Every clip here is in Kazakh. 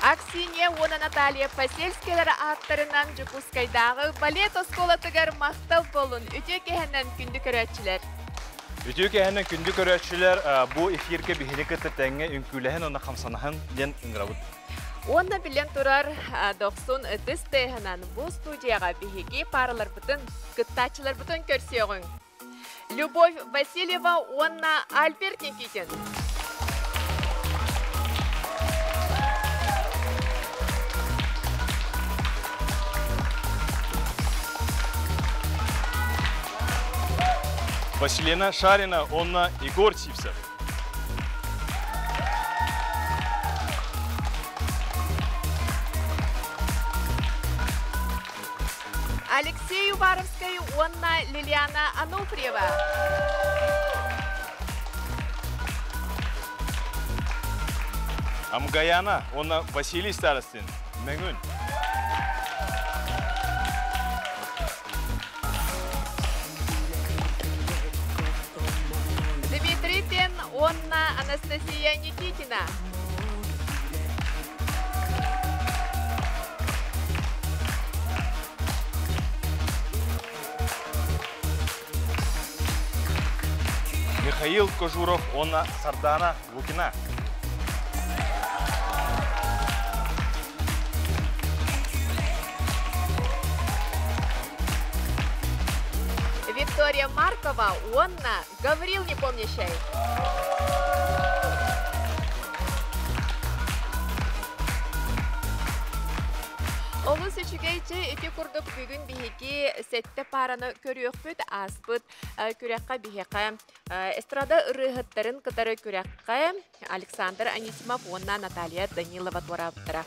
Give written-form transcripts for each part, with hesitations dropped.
Аксинья Уона Наталья Посельскелер аттарынан Жукускайдағы балет осколатыгар мақтал болын. Үтө кехеннен күнді көрәтшілер. Үтө кехеннен күнді көрәтшілер бұл эфирге бігілікі тәтәңе үнкіліхін оны қамсанахын ден үңгірабыд. Онда білен тұрар 90 үтіс тәйхінан бұл студияға бігіге паралар бұтын, күттачылар бұтын көрсеуғын. Любовь Васильева, Онна Альберт Никитин. Василина Шарина, Онна Егор Сивцев. Алексей Уваровский, Онна Лилиана Ануфриева. Амгаяна, Онна Василий Старостин. Мегун. Онна Анастасия Никитина. Михаил Кожуров, Онна Сардана Лукина. Виктория Маркова, Онна Гаврил Непомнящай. Олус үчігейчі үті күрдік бүгін бігеге сәтті параны көріөкпөт аспыт көрекқа бігеқі. Эстрада ұрығыттарын қытары көрекқа Александр Анисимов, Онна Наталья Данилова туара бұттыра.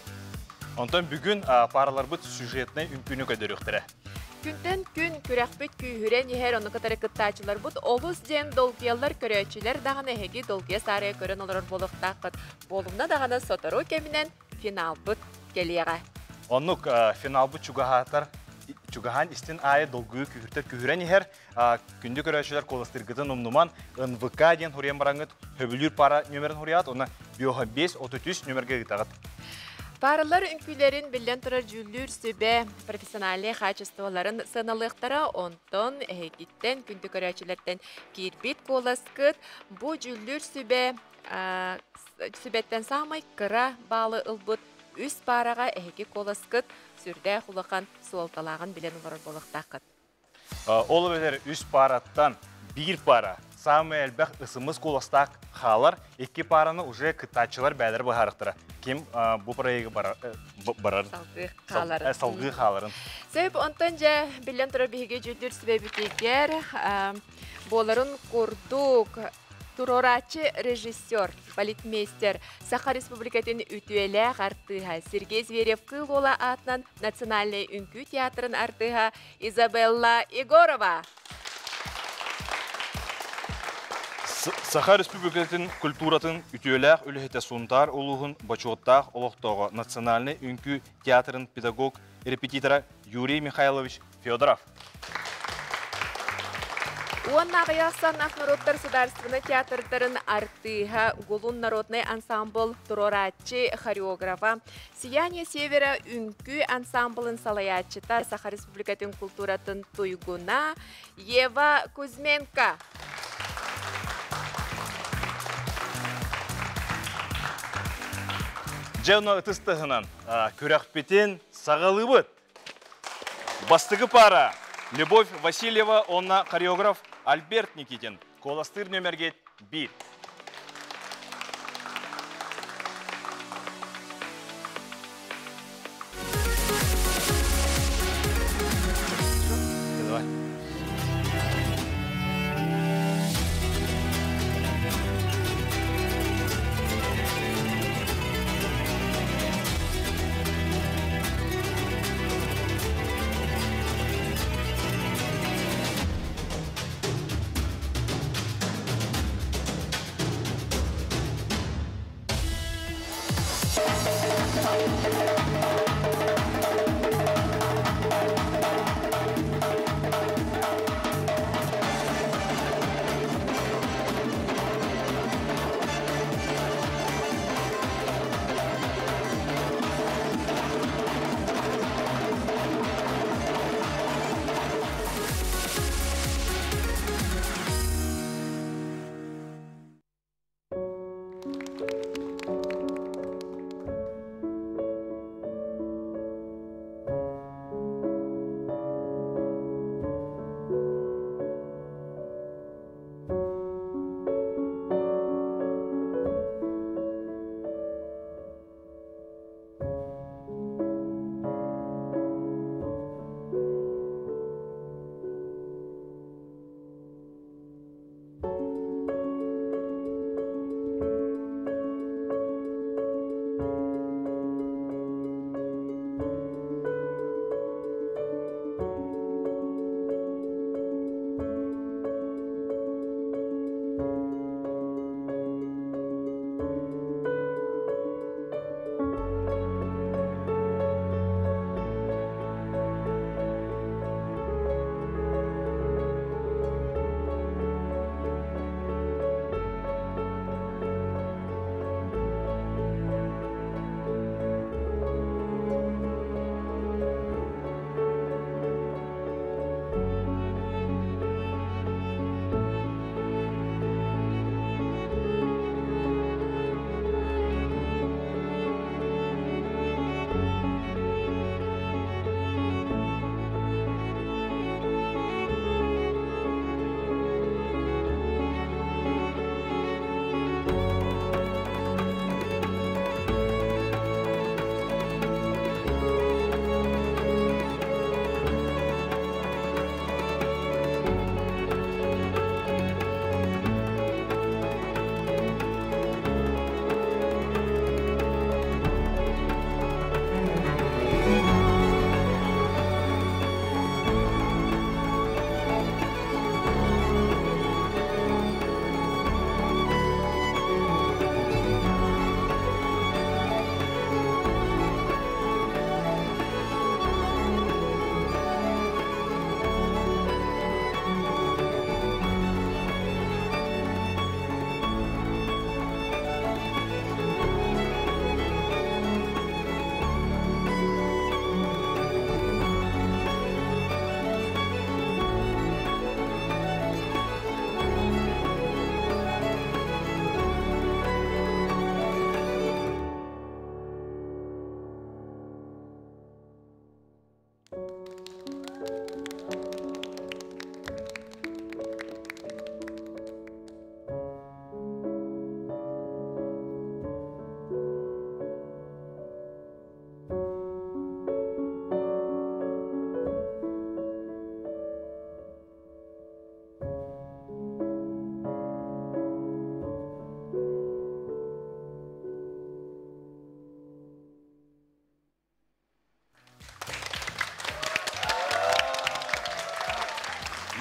Онтан бүгін паралар бұт сюжетіне үмкіні көдіріқтірі. Күнтен күн күрәхбет күйһүрен ехер оны кытары кыттачылар бут олус ден долгиялар көрөчүлер даганы эһиги долгия сарыя көрөн олорор болуктакыт. Болумна даганы сотору кеминен финал бут келиега. Оннук финал бут чугахан истин айы долгую күхүртер күхүрен ехер күнді көрөчүлер коластыргытын умнуман НВК ден хурен бараңыт хөбүлүр пара нөмерин хурият, оны биоха 5-33 нөмерге гытагыт. Паралар үнкүлерин билен турар жүллүр сүбе профессиональ качестволарын сыналыктара онтон эһигиттен күндү көрөчүлерден кирбит коласкыт бу жүллүр сүбе сүбеттен самай кыра баалы ылбыт үс парага эһиги коласкыт сүрдэ хулахан суолталагын билен олор болуктакыт. Ол белер үс параттан бир пара самый элбэх ысымыз коластак халар, эки параны уже кытачылар бәлер бахарыктыра. Ким бу проекты барар? Салгы халарын. Себеп онтон же билен турар биһиге жүлдүр сүбебитигер боларын курдук турорачы режиссер, балетмейстер, Саха Республикатын үтүеле артыга Сергей Зверев кылола атынан Национальный үнкү театрын артыга Изабелла Егорова. Саха Республикатын культуратын үтүеле үлехете сунтар улугун бачуоттах олохтого Национальный үнкү театрын педагог репетитора Юрий Михайлович Федоров. Уоннағыяқсан Ақнародтар Сударственный театрдарын артыға Гулун народный ансамбл турорачы хореографа Сияние Севера үнкү ансамблын салаячыта Саха Республикатын культуратын туйгуна Ева Кузьменко. Жауна ытыстығынан көрәқпетін сағалыбыт. Бастығы пара Любовь Васильева, онна хореограф Альберт Никитин. Коластыр нөмерге 1.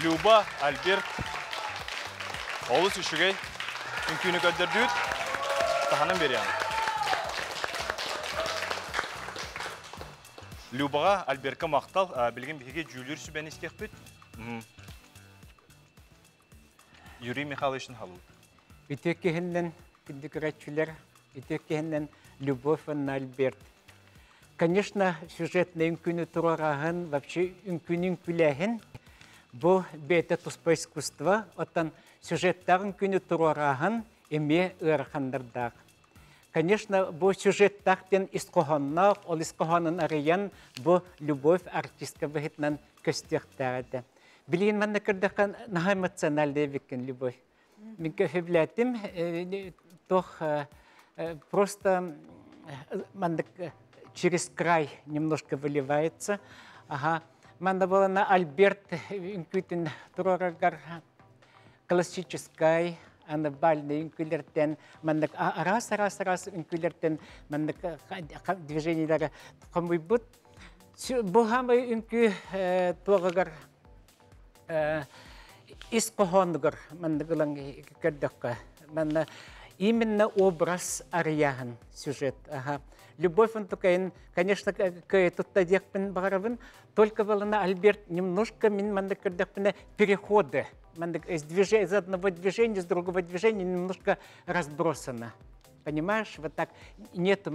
Люба, Альберт, олыс үшігей, үңкүйіні көддірдүйд, таханын берген. Любаға, Альбертқа мақтал, білген бігеге жүлір сүбән істек бүт. Юрий Михайловичтің халуы. Үтеккеһиннен күндүкүрәтчүләр, үтеккеһиннен Любовь Анна Альберт. Конечно, сюжетный үңкүнү турарагын, вообще үңкүнүн күләһин, бу бете туспа искусства, оттан сюжеттагын күнү турарагын эме ырхандырдак. Конечно, бу сюжеттактен искохоннак, ол искохонын арыян бу Любовь артистка быһытнан көстөктәгәдә. Билген мен кырдакан наһа эмоциональный бекен Любовь. Мен көһөбләтим, тох просто мандык через край немножко выливается. Ага. Манда была на Альберт инкютин турарагар классической, анабальный инкулертен, мандык раз инкулертен, мандык движение дара камой бут. Бухамы инку турагар искохонгар мандыклан кырдакка. Манда именно образ арияхан сюжет. Ага. Любовь он такая, конечно, тут тадекпен барабын, только волна Альберт немножко переходы. Из одного движения, с другого движения немножко разбросано. Понимаешь, вот так нету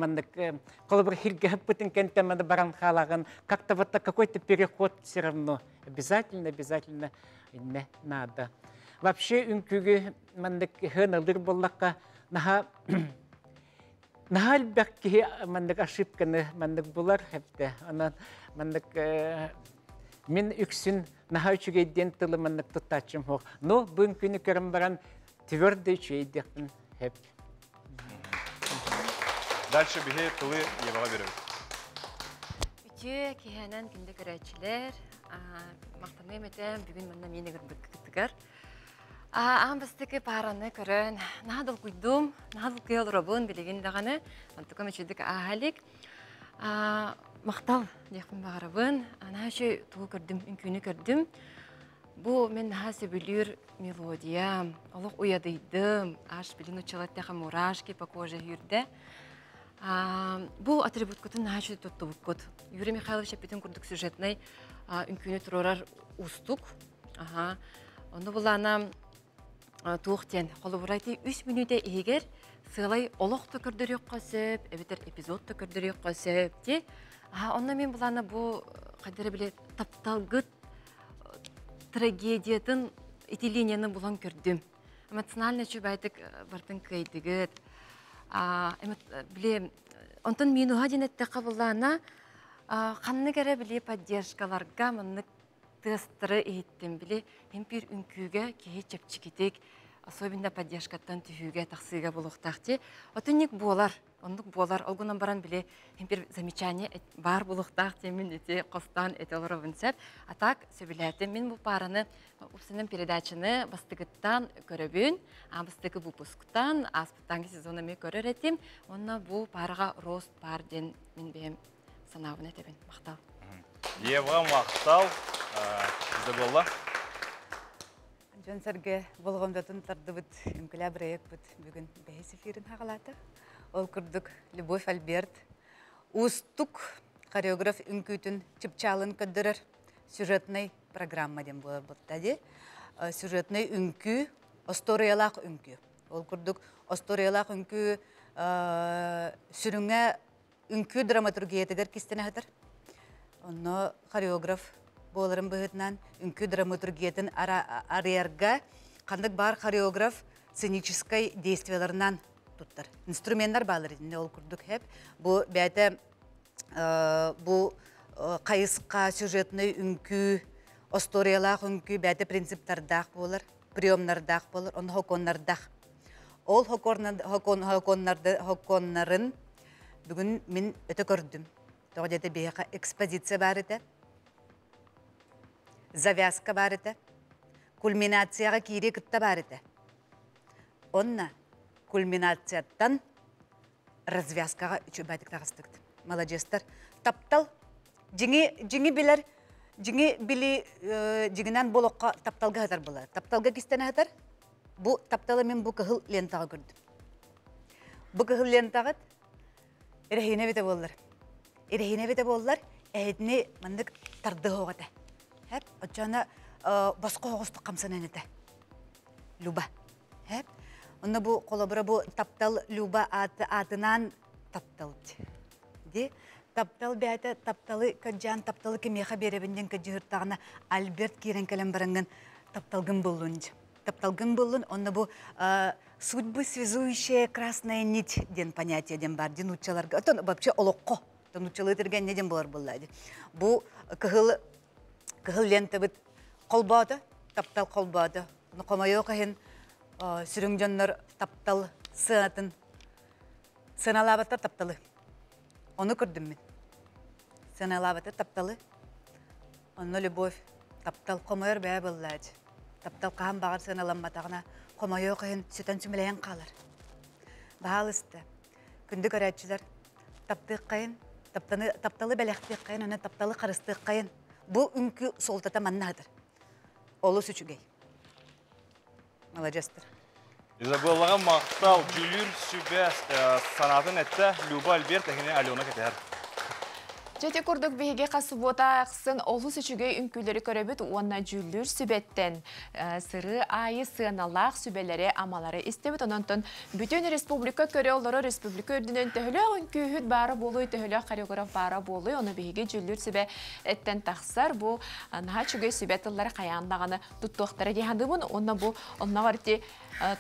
как-то вот какой-то переход все равно. Обязательно не надо. Вообще, үнкүге мандык хыналыр боллакка нахал бәкки мандык ошибканы мандык булар хепте. Ана мандык мен үксүн наха үчүгейден тылы мандык туттачым хок. Но бүгүн күнү көрүм баран твердый чейдекпин хеп. Дальше бихе тылы ебаға берем. Үтө киһэнен күндө көрәчилер, мактаны метем бүгүн мында мени кыттыгар. Амбастыки параны көрөн, надыл куйдум, надыл кыйыл робун билеген даганы, антыкам ичидик ахалик. Мактал дехим багарабын, ана ши туу көрдүм, үнкүнү көрдүм. Бу мен хасе билир мелодия, алык уядыйдым, аш билин учалаттаха мурашки по коже юрде. Бу атрибут кутун нахаши тоттубук кут. Юрий Михайлович апитин курдук сюжетный үнкүнү турарар устук. Онда булана туохтен колубурайты 3 минуте егер сылай олоқты көрдірек қосып, әбетер эпизодты көрдірек қосып, де. Онда мен бұланы бұл қадары біле тапталғыт трагедиятын итиленияны бұлан көрдім. Эмоционально чөбайтық бартын көйдігіт. Біле, онтын мен уға денетті қабылана қанны кәрі біле поддержкаларға мұнық тестыры ейттім біле, емпір үнкүйге кейі чепчікетек, особенно поддержкаттан түйіге тақсыға болуқтақты. Отынник болар, ондық болар, олғынан баран біле, емпір замечание бар болуқтақты, мен ете қостан етелері вінсеп. Атак, сөбіләті, мен бұл параны, ұпсының передачыны бастығыттан көрібін, бастығы бұпұсқыттан, аспыттанғы сезонымы көрір етім, онына бұл парыға рост бар ден мен бейім санауын етебін. Мақтал. Ева мақтал. Бізді болла? Жон сәрге болғымдатын тарды бұд, үмкілі бірайек бұд бүгін бәйес эфирін хағалаты. Ол күрдік Любовь Альберт. Устук хореограф үмкүтін чыпчалын көддірір сюжетный программа дем бұттады. Сюжетный үмкү, осториялақ үмкү. Ол күрдік осториялақ үмкү сүріңе үмкү драматургиятығыр кестіне хатыр. Оны хореограф боларын бұғытнан үнкі драматургиятын арыярға қандық бар хореограф сценической действияларынан тұттыр. Инструменттар балыр едінде ол күрдік хеп. Бұл бәті қайысқа сюжетный үнкі, осториялақ үнкі бәті принциптардақ болыр, приемнардақ болыр, оны хоконнардақ. Ол хоконнарын бүгін мен өті көрдім. Тоғадеті бейқа экспозиция бар еді. Завязка бар еді, кульминацияға кейре күтті бар еді. Онна кульминацияттан развязкаға үші бәдік тағыстықты. Молодежстар таптал, жеңі білер Жиңе били жигинен болохқа тапталга хатар булар. Тапталга кистен хатар? Бу тапталы мен бу кыгыл лентага көрдүм. Бу кыгыл лентагыт эрехине бите боллар. Эрехине бите боллар, эдне мандык тарды хогата. Хеп, очана басқа хогосту камсанан эте. Люба. Хеп. Онна бу колобура бу таптал Люба атынан тапталды. Ди таптал бәйті тапталы көджан тапталы кемеха беребінден көджігіртағына Альберт керен кәлем барыңын тапталгын болуын. Тапталгын болуын, онна бу судьбы связующая красная нить ден понятие ден бар, ден учаларға. Это вообще олоққо. Тон учалы терген неден болар болады. Бу кыгыл ленті біт қолбады, таптал қолбады. Қомайо қайын сүрің жонлар таптал сынатын. Сыналабаттар тапталы. Onu gördüm ben. Sen alavete taptalı. Onu любовь. Taptal komayır beye bulladı. Taptal kahan bağır sen alanmatağına komayı kayın süten sümüleyen kalır. Bahal iste. Kündü göretçiler taptığı kayın, taptalı belektiği kayın, ona taptalı karıstığı kayın. Bu ünkü soltata mannadır. Olu süçügey. Malacastır. Изабеллага мактал жүлүр сүбәс санатын этте Люба Альберт эхине Алена кетер. Жете көрдік бейге қасыбота ақсын олу сүчіге үнкілері көребет онна жүлір сүбеттен сыры айы сыналақ сүбелері амалары істебет. Онантын бүтін республика көре олары республика өрдінен төхілі үнкүйхіт бары болуы, төхілі хореограф бары болуы. Оны бейге жүлір сүбе әттен тақсар. Бұл наға чүге сүбеттілері қаяндағаны тұттуқтары дейхандымын. Онна бұл онна барте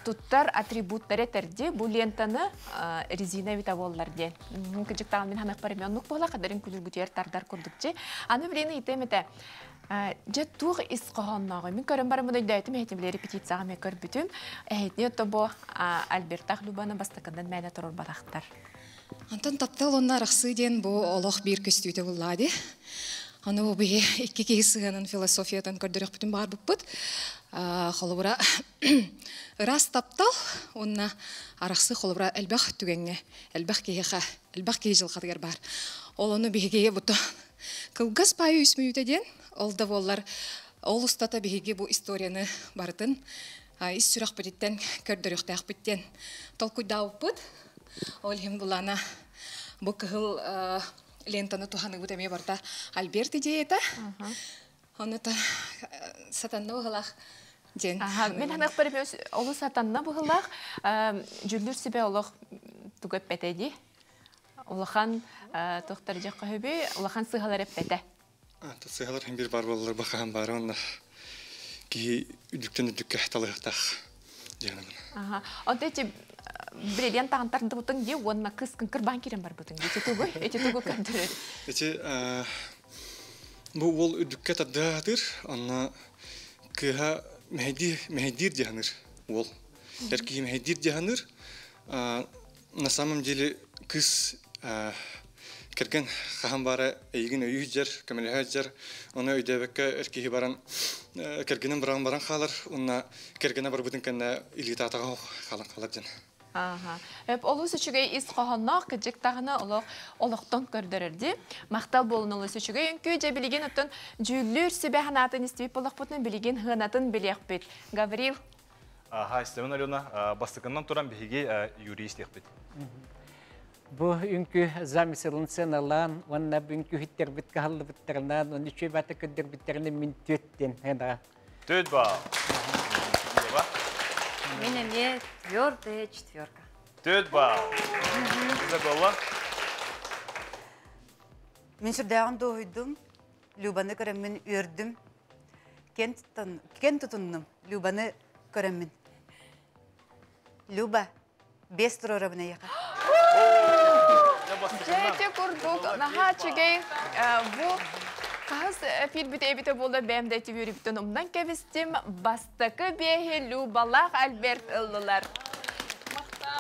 туттар атрибуттары терди бұл лентаны резина витаволлар ден. Күнжіктағын мен ханық барымен оннық бола қадарын күлір бүтер тардар көрдікче. Аны білені итемете же туғы ис қоғаннағы. Мен көрім барым бұны дөйтім әйтімлі репетицияға мен көр бүтім. Әйтіне өтті бұл Альбертақ Любаны бастықындан мәне тұрыр балақтар. Антон таптал онна рақсы ден бұл олық бір көстүйті бұллады. Аны бұл бейе екі кейсігінің философиятын көрдірек бүтін бар бұппыт. Холобура рас таптал, онна арақсы холобура әлбәқ түгенге, әлбәқ кейі жылқадығар бар. Ол оны бейгеге бұты кылгас пайы үсмейдеден, ол да болар, ол ұстата бейге бұл историяны барытын, ис сүрақ бүдеттен көрдіріқтәқ бүттен. Тол күдау бұд, ол хем бұлана бұл кығыл лентаны туханы бұтаме барда Альберт идеята. Оны та сатанна бұғылақ ден. Мен ханық барым олы сатанна бұғылақ жүлдір себе олық түгіп бәтеді. Олахан тоқтар жаққа хөбе, олахан сығалар әп бәті. Сығалар бір бар болылар бақаған бары, онна кей үдіктен үдікке әқталығықтақ жағынамын. Онда әте бірелен тағантарында бұтың де, онна қыз күнкір бан керен бар бұтың де. Әте түгі көндірер. Әте бұл ол үдікке таддағадыр, онна кыға мәйдир жағыныр ол. Әркей мәйдир жағыныр, на самом деле кыз керген хахан бары эйгин өйү жер, көмөлөһө жер, оны өйдөбөккө эркеги баран кергенин баран халар, онна кергене бар бүтүн кенне илитатага халар жана. Олу сүчүгей ис қоғаннақ кәжік тағына олықтың көрдірірді. Мақтал болын олу сүчүгей үнкі же білеген өттін жүллер себе ханатын істейіп болақ бұтын білеген ханатын білек бет. Гаврил? Истемен Алена, бастықынан тұран бейге юрист ек бет. Бұл үнкі замысылын сеналан, онна үнкі хүттер біткі қалды біттерінен, оны үші бәті көддер біттерінен мен төттен. Төт ба. Менеме твердая четверка. Төт ба. Изабелла? Мен сүрдәғын доғыдым, Любаны көріммен өрдім. Кен тұтынным, Любаны көріммен. Люба, 5 тұрора бұна еқа. Жете күрдік, наға чүгей бұл қағыз фирбіте болды бәмді әті өріптін ұмдан кәвістім бастықы бейі Любалақ Альберт ұлылар.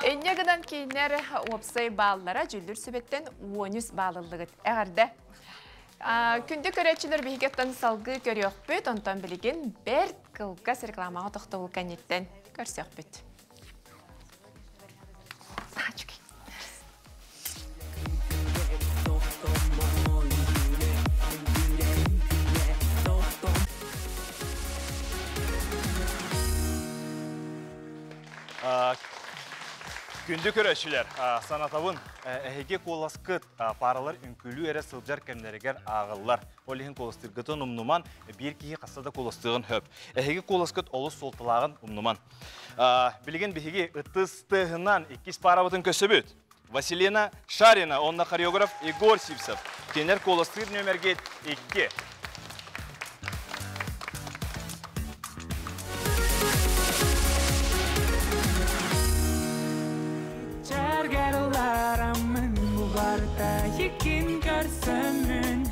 Әнегідан кейінер опсай балылара жүлдір сөбеттен 13 балылығыт. Әғарды. Күнді көретшілер бейгеттен салғы көрек бүт, онтан білген бір қылғас рекламаға тоқты бұл кәнеттен көрсек бүт. Күнді көрәшілер, санатавын әйге қоласқыт паралар үнкілі әрі сылжар кәмдерігер ағылар. Олығын қоластырғытын ұмнуман, бір кейі қасада қоластығын хөп. Әйге қоласқыт олы солтылағын ұмнуман. Білген бігеге ұттыстығынан 2 парабытын көсі бүт. Василина Шарина, онна хореограф Игорь Сипсов. Тенер қоластығыр нөмерге 2. Yekin görsünün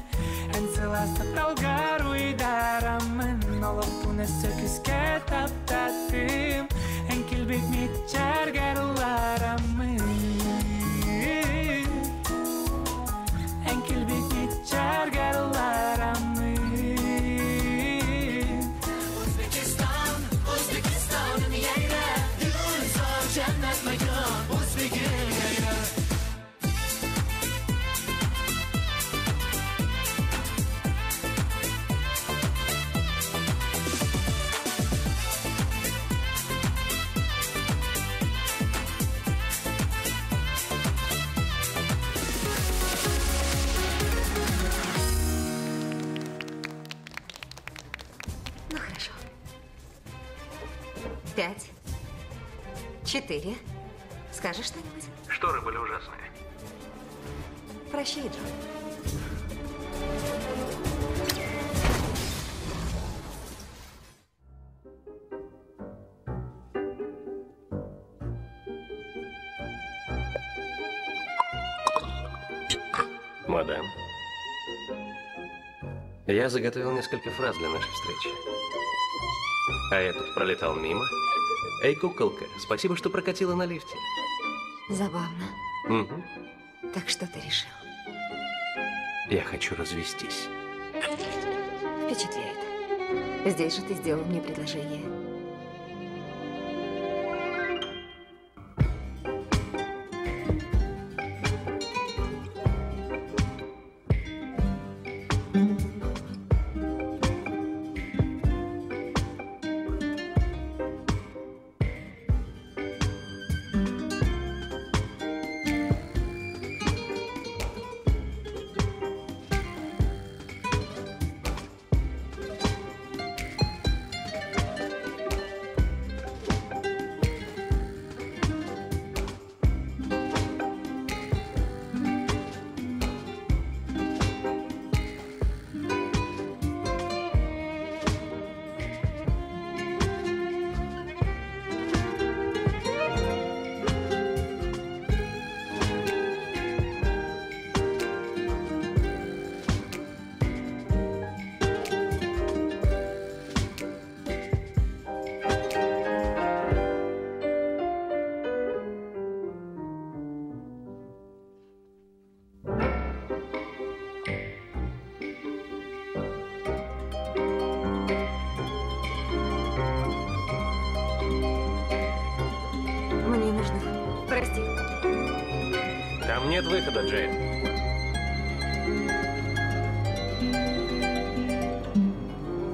en sılası dalgar uydaramın olup buna söküske taptattım en kilbik mitçer garularımın en kilbik mitçer garularımın Uzbekistan, Uzbekistan'ın yayra Yunusar cennet mekan Uzbekin yayra Ну, хорошо. 5, 4. Скажешь что-нибудь? Шторы были ужасные. Прощай, Джон. Мадам, я заготовил несколько фраз для нашей встречи. А этот пролетал мимо. Эй, куколка, спасибо, что прокатила на лифте. Забавно. Угу. Так что ты решил? Я хочу развестись. Впечатляет. Здесь же ты сделал мне предложение. Там нет выхода, Джейн.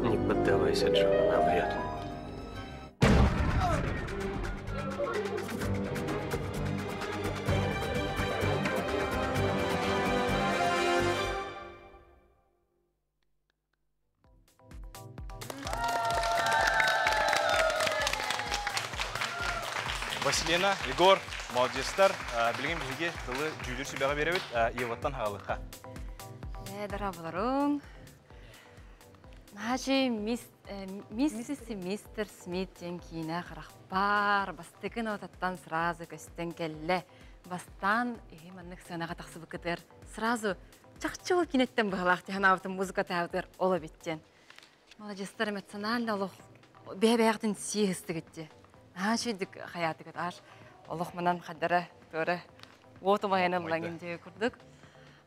Не поддавайся, Джон, она врет. Василина, Егор, молодецтар, білген бізге жылы жүлдер сөйбеға беребет, еваттан хағалыққа. Дарабыларың. Нағачы миссис мистер Смит ден кейіне қарақпар, бастығын отаттан сразу көстен келі. Бастан, маннық сығынаға тақсы бұқытыр, сразу чақчыл кенеттен бұғылақ дейін ауытын музыка тәуітір олы біттен. Молодецтар эмоционально олық бәй-бәйқтен сиғысты кетті. Нағачыдық қаяты кет аш. Олық мұнан қадары көрі отымайының лаңынде күрдік.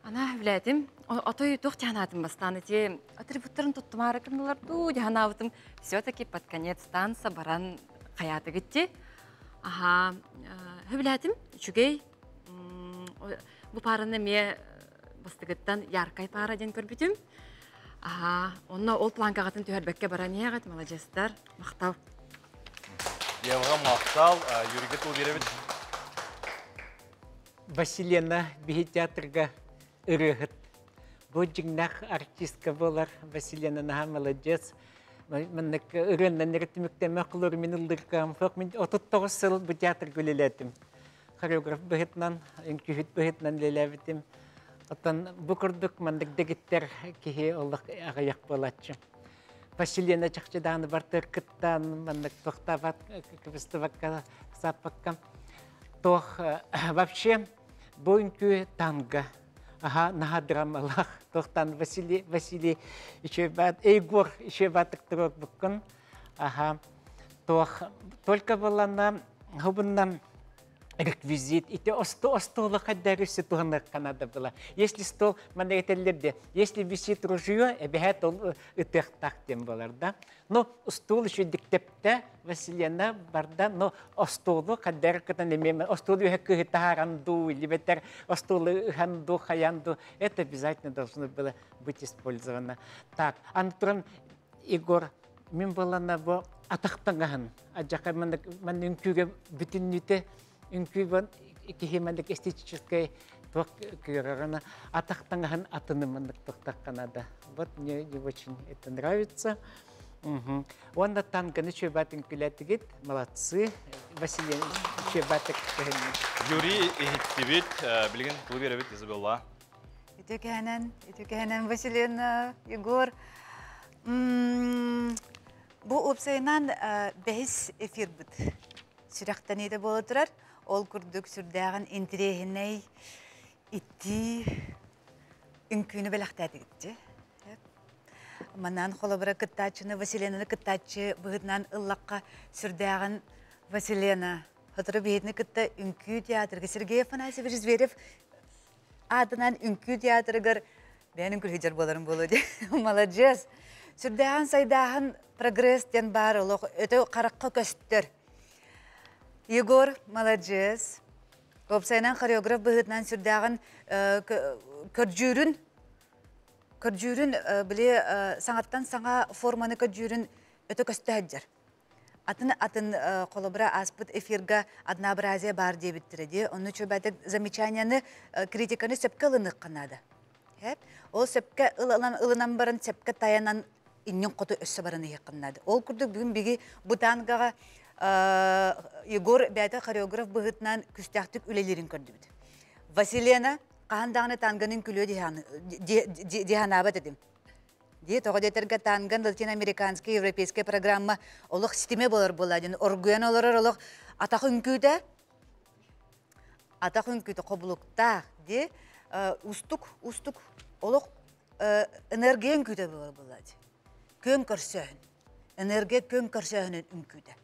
Ана біләдім, отой тоқ жағанатым бастаны те, атрибуттарын тұттымары кірнылар ду жағанауытым. Все-таки под конец танца баран қаяты кетті. Аха, біләдім, жүгей, бұл парыны ме бастығыттан яркай пара ден көрбітім. Аха, онына ол планкағатын түйәрбәкке баран еғат, молодецтар, мақтау. Евға мақтал, Юрийге тул беребет. Василена биһи театрга ырыгыт. Бу жигнах артистка болар. Василена наха молодец. Мен ырыннан эртимектеме кылыр мен ылдыркам. Фок мен 39 сыл бу театр гөлелетим. Хореограф быһытнан, инкүһит быһытнан лелебитим. Отан бу курдук мандык дегиттер кихи оллак агаяк болатчы. Василена чакчыдан бартыр кыттан мандык тохтават кыбыстывакка сапакка. Тох вообще бу инкү танга. Ага, наха драмалах. Тохтан Василий еще бат Егор еще батык трог буккан. Ага. Тох только была на губанном реквизит. И те остолы каддарисы тугана Канада была. Если стол манетеллерде, если висит ружье, обязательно он так тем было, да? Но стол еще диктепте Василена барда, но остолы каддар ката не мема, остолы хекки таранду или ветер остолы ханду хаянду. Это обязательно должно было быть использовано. Так, Антон Егор, мин была на во атахтангахан, аджака манинкюге битинните. Инкубан кихимандык эстетической ток кюрарана атахтангахан атынымандык токтак Канада. Вот мне очень это нравится. Он танганы чебатин килятигит, молодцы. Василий чебатик. Юрий Ихтибит, билген клуберебит Изабелла. Итекенен Василина, Егор. Бу опсайнан бәхис эфир бит. Сүрәктән иде болы турар. Ол күрдік сүрдәғін интерегіней итті үнкүйіні бәліқтәді кетті. Манан қолы бұра кыттачыны, Василенаны кыттачы бұғытнан ұллаққа сүрдәғін Василена. Хытыры бейетіні кытта үнкүй театрға. Сергей Афанасьевич Зверев адынан үнкүй театрығыр бән үнкүл хиджар боларым болу де. Молодец. Сүрдәғін сайдағын прогресстен бар олық, өті қараққа көстір. Егор, молодец. Опсайнан хореограф бұғытнан сүрдәғын көрджүрін біле саңаттан саңа форманы көрджүрін өті көсті әджір. Атын қолыбыра аспыт эфирға однообразие бар дебіттіреді. Оны чөбәдік замечанияны критиканы сөпкі ылынық қанады. Ол сөпкі ылынан барын сөпкі таянан иннен қоты өссі барыны еқынады. Ол күрдік бүгін бігі бұтанғаға Егор бәді хореограф бұғытнан күстяқтық үлелерін көрді біді. Василена қағандағыны тангының күлі деханабы дедім. Тоғы детерге тангын латино-американский, европейский программа олық системе болар боладын. Оргуян олар олық атақ үнкүйді қобылықта де устук олық энергия үнкүйді болар болады. Көн көрсөйін. Энергия көн көрсөйінін үнкүйді.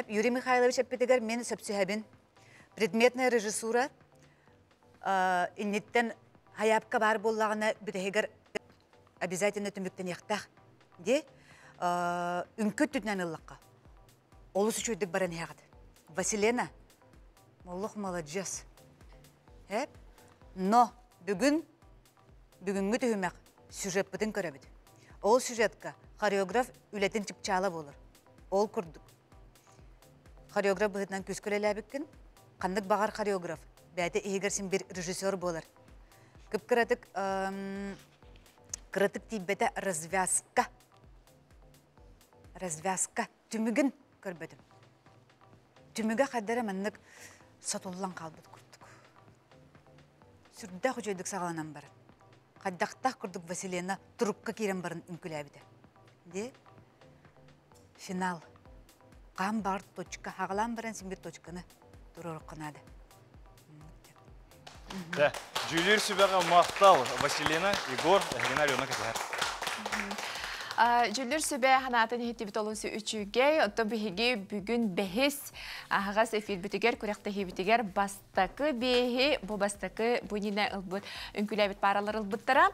Юрий Михайлович Аппетегар мен сөпсіхәбін. Предметная режиссура иннеттен хаяпқа бар болағына бүтігер обязательно түміктен яқтақ. Де үнкіт түтінен ұллаққа. Олысы чөйдік баран яғады. Василена, молық молодец. Но бүгінгі түхімәк сюжет бұтын көрі біді. Ол сюжетка хореограф үлетін чықчалы болыр. Ол күрдік. Хореограф бұғытнан көз көрелі әбіккін, қандық бағар хореограф, бәді егерсін бір режиссер болар. Күп кыратык тейбеті развязка. Түмігін көрбедім. Түмігі қаддары мәннік сатулан қалбыд күрдік. Сүрді құжайдық сағаланан барын. Қаддақтақ күрдік Василена тұрыққа керен барын үнкілі әбіді. Де? Финал. Қам бар точка, хағалан баран сен бір точканы тұрырық қынады. Жүлер сүбәға мақтал Василена, Егор, Геннадьевна кәсілер. Жүлер сүбә ханатын хеттебет олынсы үчүгей, отто бігеге бүгін бәхес ағағас эфир бүтігер, көректі хебітігер бастақы бейхе, бұл бастақы бұнина ұлбыт, үнкіләбет паралар ұлбыттара.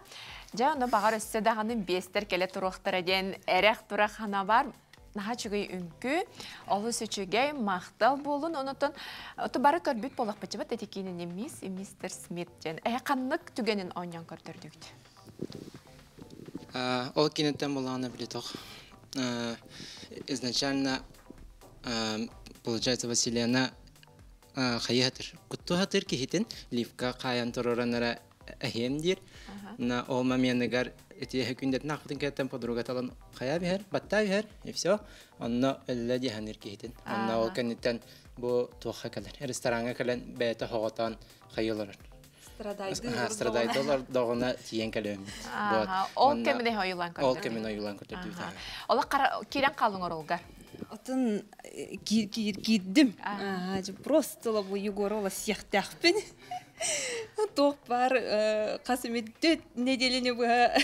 Жа, оны бағар өсі дағанын бестер келе тұрықтыра ден әрәқ тұрақ хана бар. Наха чүгей үнкі, олы сөчүгей мақтал болын, онытын бары көрбіт болақ бәчібіт әтекейінің мистер Смит жен. Қанлық түгенін ойнан көрдірдікті? Ол кенеттен болағына білетіқ. Изначально получается, Василияна хайятыр. Кутту хатыр кихитин ливка каян тороранара ахемдир. На о моментыгар эти хүндет нахтын кеттен подруга талан хая бихер, батта бихер, и все. Онно элле диханыр кихитин. Онно ол кеннеттен бу туха калар. Ресторанга калан бета хоготан хайылар. Страдайдылар догона тиен калем. Ол кемине хоюлан көрдүр. Ол кемине хоюлан көрдүр. Ола кирен калыңар олга. Отын кирдим. Просто лабу Егорова сияқтақпен. Тоқ бар қасымет неделені бұға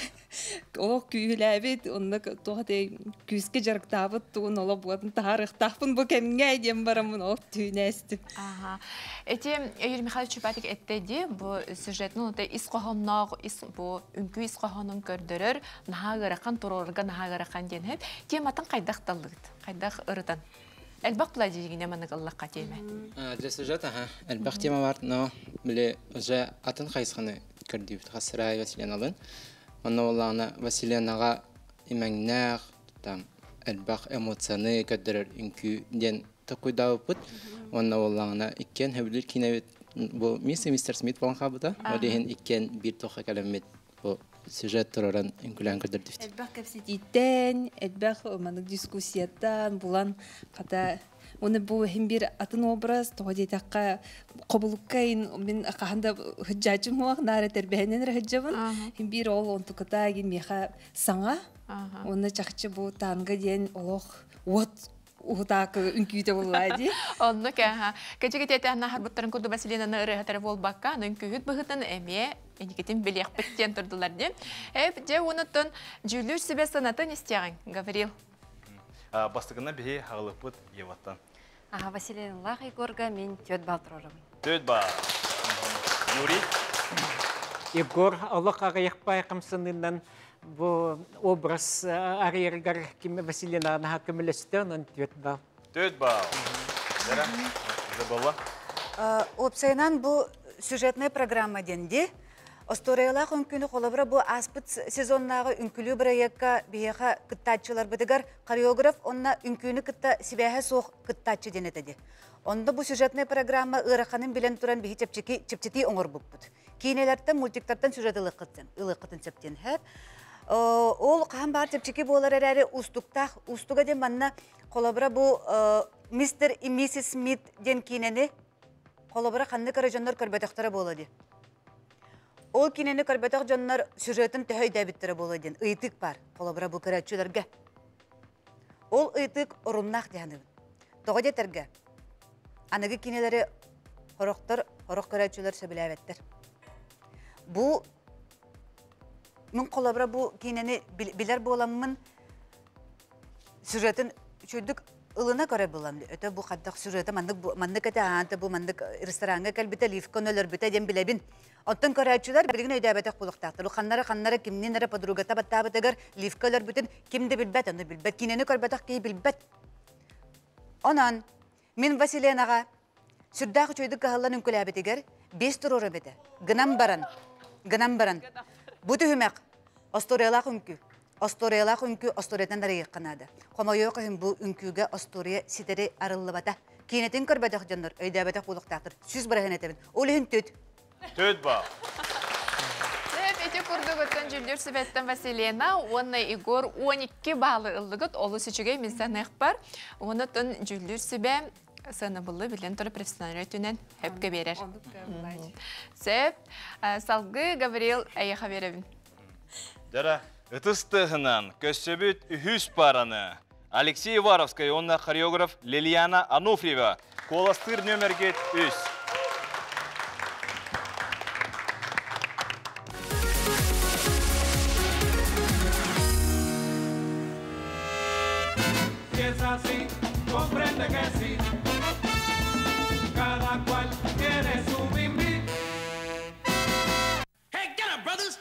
оқ күйіләбет, онда тоқатай күзге жарықтабыт, туғын ола бұғатын тарықтақпын бұл кәмінге әдем барамын оқ түйінәстіп. Эти Юрий Михайлович Чупатик әттеді, бұл сюжетінің оты исқоғыннақ, бұл үнкі исқоғынын көрдірір, наға ғыраққан, тұрорға наға ғыраққан ден хеп, тематын қайдақ талығыд, қайдақ ұрыдан. Әлбақ бұлай дегенде мәнік Аллахқа теме. Для сюжета, әлбақ тема бар, но біле уже атын қайсқаны көрдейбіт, қасырай Василияналын. Оны олағына Василиянаға имәңнәқ, әлбақ эмоцияны көддірір үнкі ден тақойдауы бұд. Оны олағына ikкен хөбілер кейнәбет, бұл мистер Смит болған қабыда, олеген ikкен бір тоқа кәлемет бұл сюжет тұраран үнкілән көрдірдіфт. Әлбақ кәпсетейттен, әлбақ оманық дискуссияттан, бұлан қата оны бұл hem bir атын образ, тоға дейтаққа қобылыққайын, мен қағанда хүджачым оғақ, нары тәрбәйінен рәхіджабын, hem bir ол онтықыта еген меха саңа, оны чақчы бұл таңғы ден олық от Ухутакы үнкүйті болайды. Онны кәға. Кәчекет әтән харбуттарын күрді Василинаны ырығатары бол баққа, үнкүйіт бұғытын әме, әнекетін білек біттен тұрдылар дем. Же онытын жүлір себе сынатын істеғін, Гаврил. Бастығына бейе хағылық бұд еваттан. Василиналақ Егорға мен 4 бал тұрарым. 4 бал. Юрий? Егор, Аллах ағаяқпай қымсынынан bu obraz arayırgar kimi Vasilyana naha kımılıştığın on 4 bal. 4 bal. Dara, Zaballa? Opsayınan bu süjetne programma dendi. Ostoriyalaq ünkünü kolabra bu aspıt sezonnağı ünkülü bırayakka biyaqa kıttaççılar bıdıgar koreograf onna ünkünü kıtta sibaha soğ kıttaççı denetedi. Onda bu süjetne programma ıraqanın bilen turan bihi çepçeti oңор buput. Kinelerden multiktardan süjet ılıqıtın septen hep. Ол қаһан бар тепчеке болар әрі устуға ден манна қолабыра бұл мистер и миссис Смит ден кейнені қолабыра қанны кәрі жонлар көрбетіқтері болады. Ол кейнені көрбетіқ жонлар сюжетін төхөй дәбіттері болады. Ыйтық бар қолабыра бұл көрәтшілерге. Ол ыйтық ұрыннақ дәнігін. Тоға детерге. Анығы кейнелері қорық көрәтшілер сөбілі әветтер. Бұл Мен қолабыра бұл кейнені білер боламын сюжетін чөйдік ылына көрі боламды. Өті бұл қаддақ сюжеті мандық әті ағанты бұл мандық ресторанға кәлбіті лифкон өлір біті ден білебін. Оттың көрәтшілер бірігін өйді әбәтіқ болықтақтыр. Қаннары кімнен әрі подругата баттабытығыр лифка өлір бітін кімді білбәт, оны білбәт. Кейнені көрбәтіқ кей білбәт. Онан, мен Василиянаға сүрдағы чөйдік қағылан үмкіл әбетігер 5 тұр оры біті. Гынам баран. Бұты хүмәк, Осториялақ үнкі. Осториялақ үнкі Осториятан дарайық қанады. Қомайоқ үхін бұл үнкіге Остория сидері арылы бата. Кейнетін көрбәдіқ жондар, өйді әбәдіқ болықтақтыр. Сүз бірағын әтебін. Ол үхін 4. 4 бал. Эти курдугуттан жүлдер сібеттен Василияна, оны Игор 12 балы ылдығыт, олы сүчіге милсан әқпар. Оны тон жүлдер сібе саны бұлы білен тұры профессионал өтінен әпке берер. Сәп, салғы Гаврил әйеға беребін. Дара, ұтыстығынан көсөбіт үхіс параны. Алексей Варовская, онна хореограф Лилияна Ануфриева. Коластыр нөмерге 3. Es así, comprende que sí. Cada cual tiene su bimbi. Hey, get up, brothers!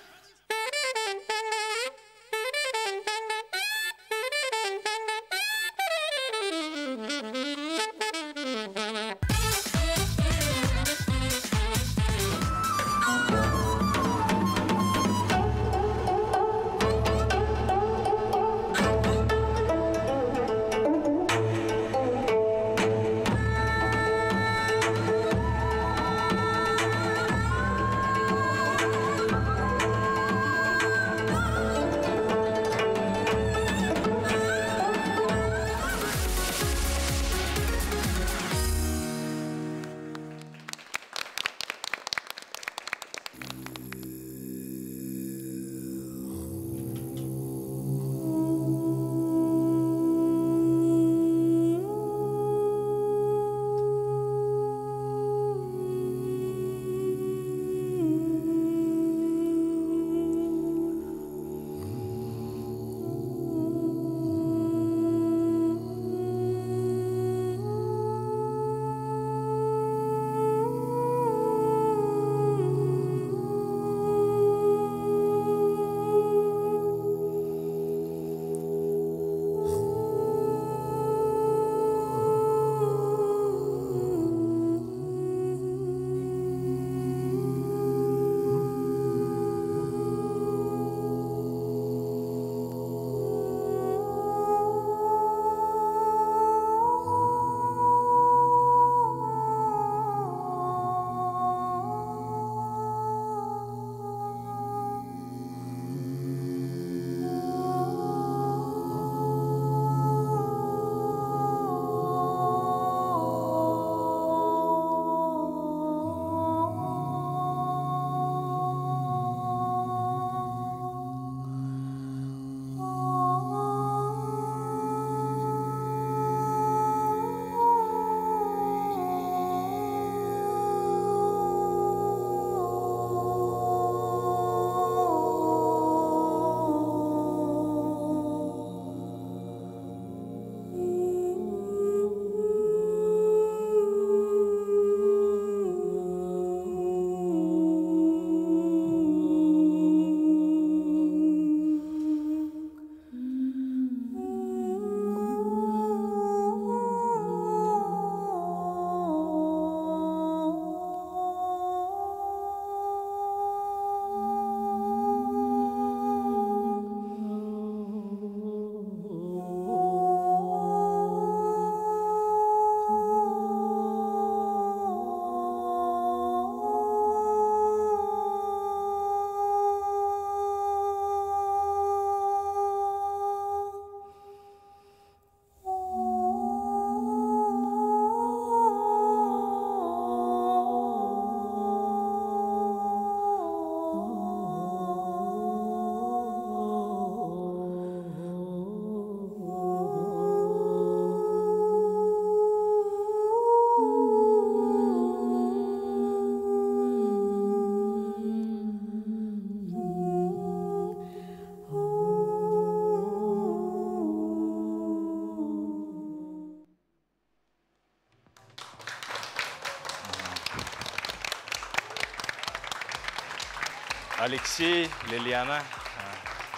Алексей, Лилиана,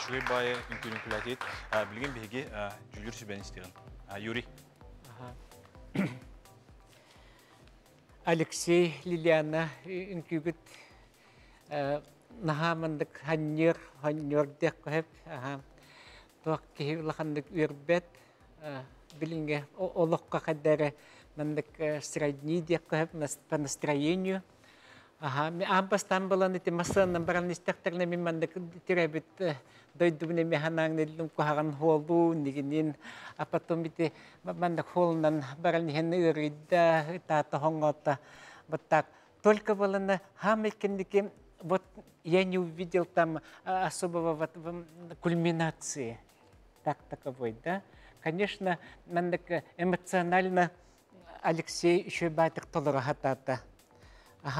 шугай бай үнкүнүн күләтет. Билген беге жүлдер сүбән истеген. Юрий. Алексей, Лилиана, үнкүгіт нахамандык ханнер дек көһеп, тоқ кеһи улахандык үрбет, билинге олоққа қадары мандык средний дек көһеп по настроению. Ампастан балан эти масаннан баран истектерне мен мандык тиребит дойдубне механаңнелдум кохаган холду нигинин а потом ите мандык холнан баран хен ырыйда тата хонгота вот так. Только балана хамекендики вот я не увидел там особого вот кульминации так таковой, да. Конечно, мандык эмоционально Алексей еще батик толорахатата.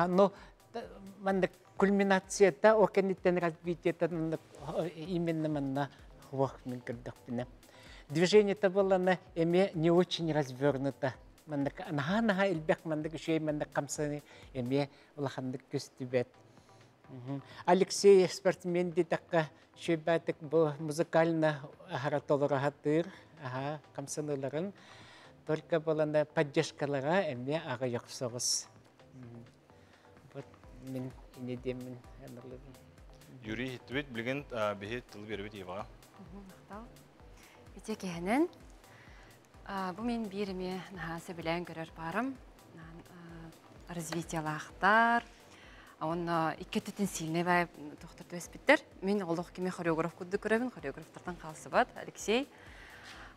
Но кульминация та окончательное развитие именно манна хвахмин кардахпина. Движение-то было на эме не очень развернуто. Нага илбек мандак еще мандак камсаны эме улахандак кюстибет. Алексей спортсмен дитакка шебатик был музыкально харатолорахатыр, камсаныларын. Только было на поддержкалара эме ага яксогос. Мен инедемін әмірлігім. Юрий хиттібет білген бейі тылы берібет ебаға. Бете кәнін, бұл мен беріме нағасы білән көрер барым. Развитиялақтар, оны икі түтін силіне бәй тоқтырды өспеттер. Мен олық кеме хореограф күдді көребін, хореографтардан қалсы бад, Алексей.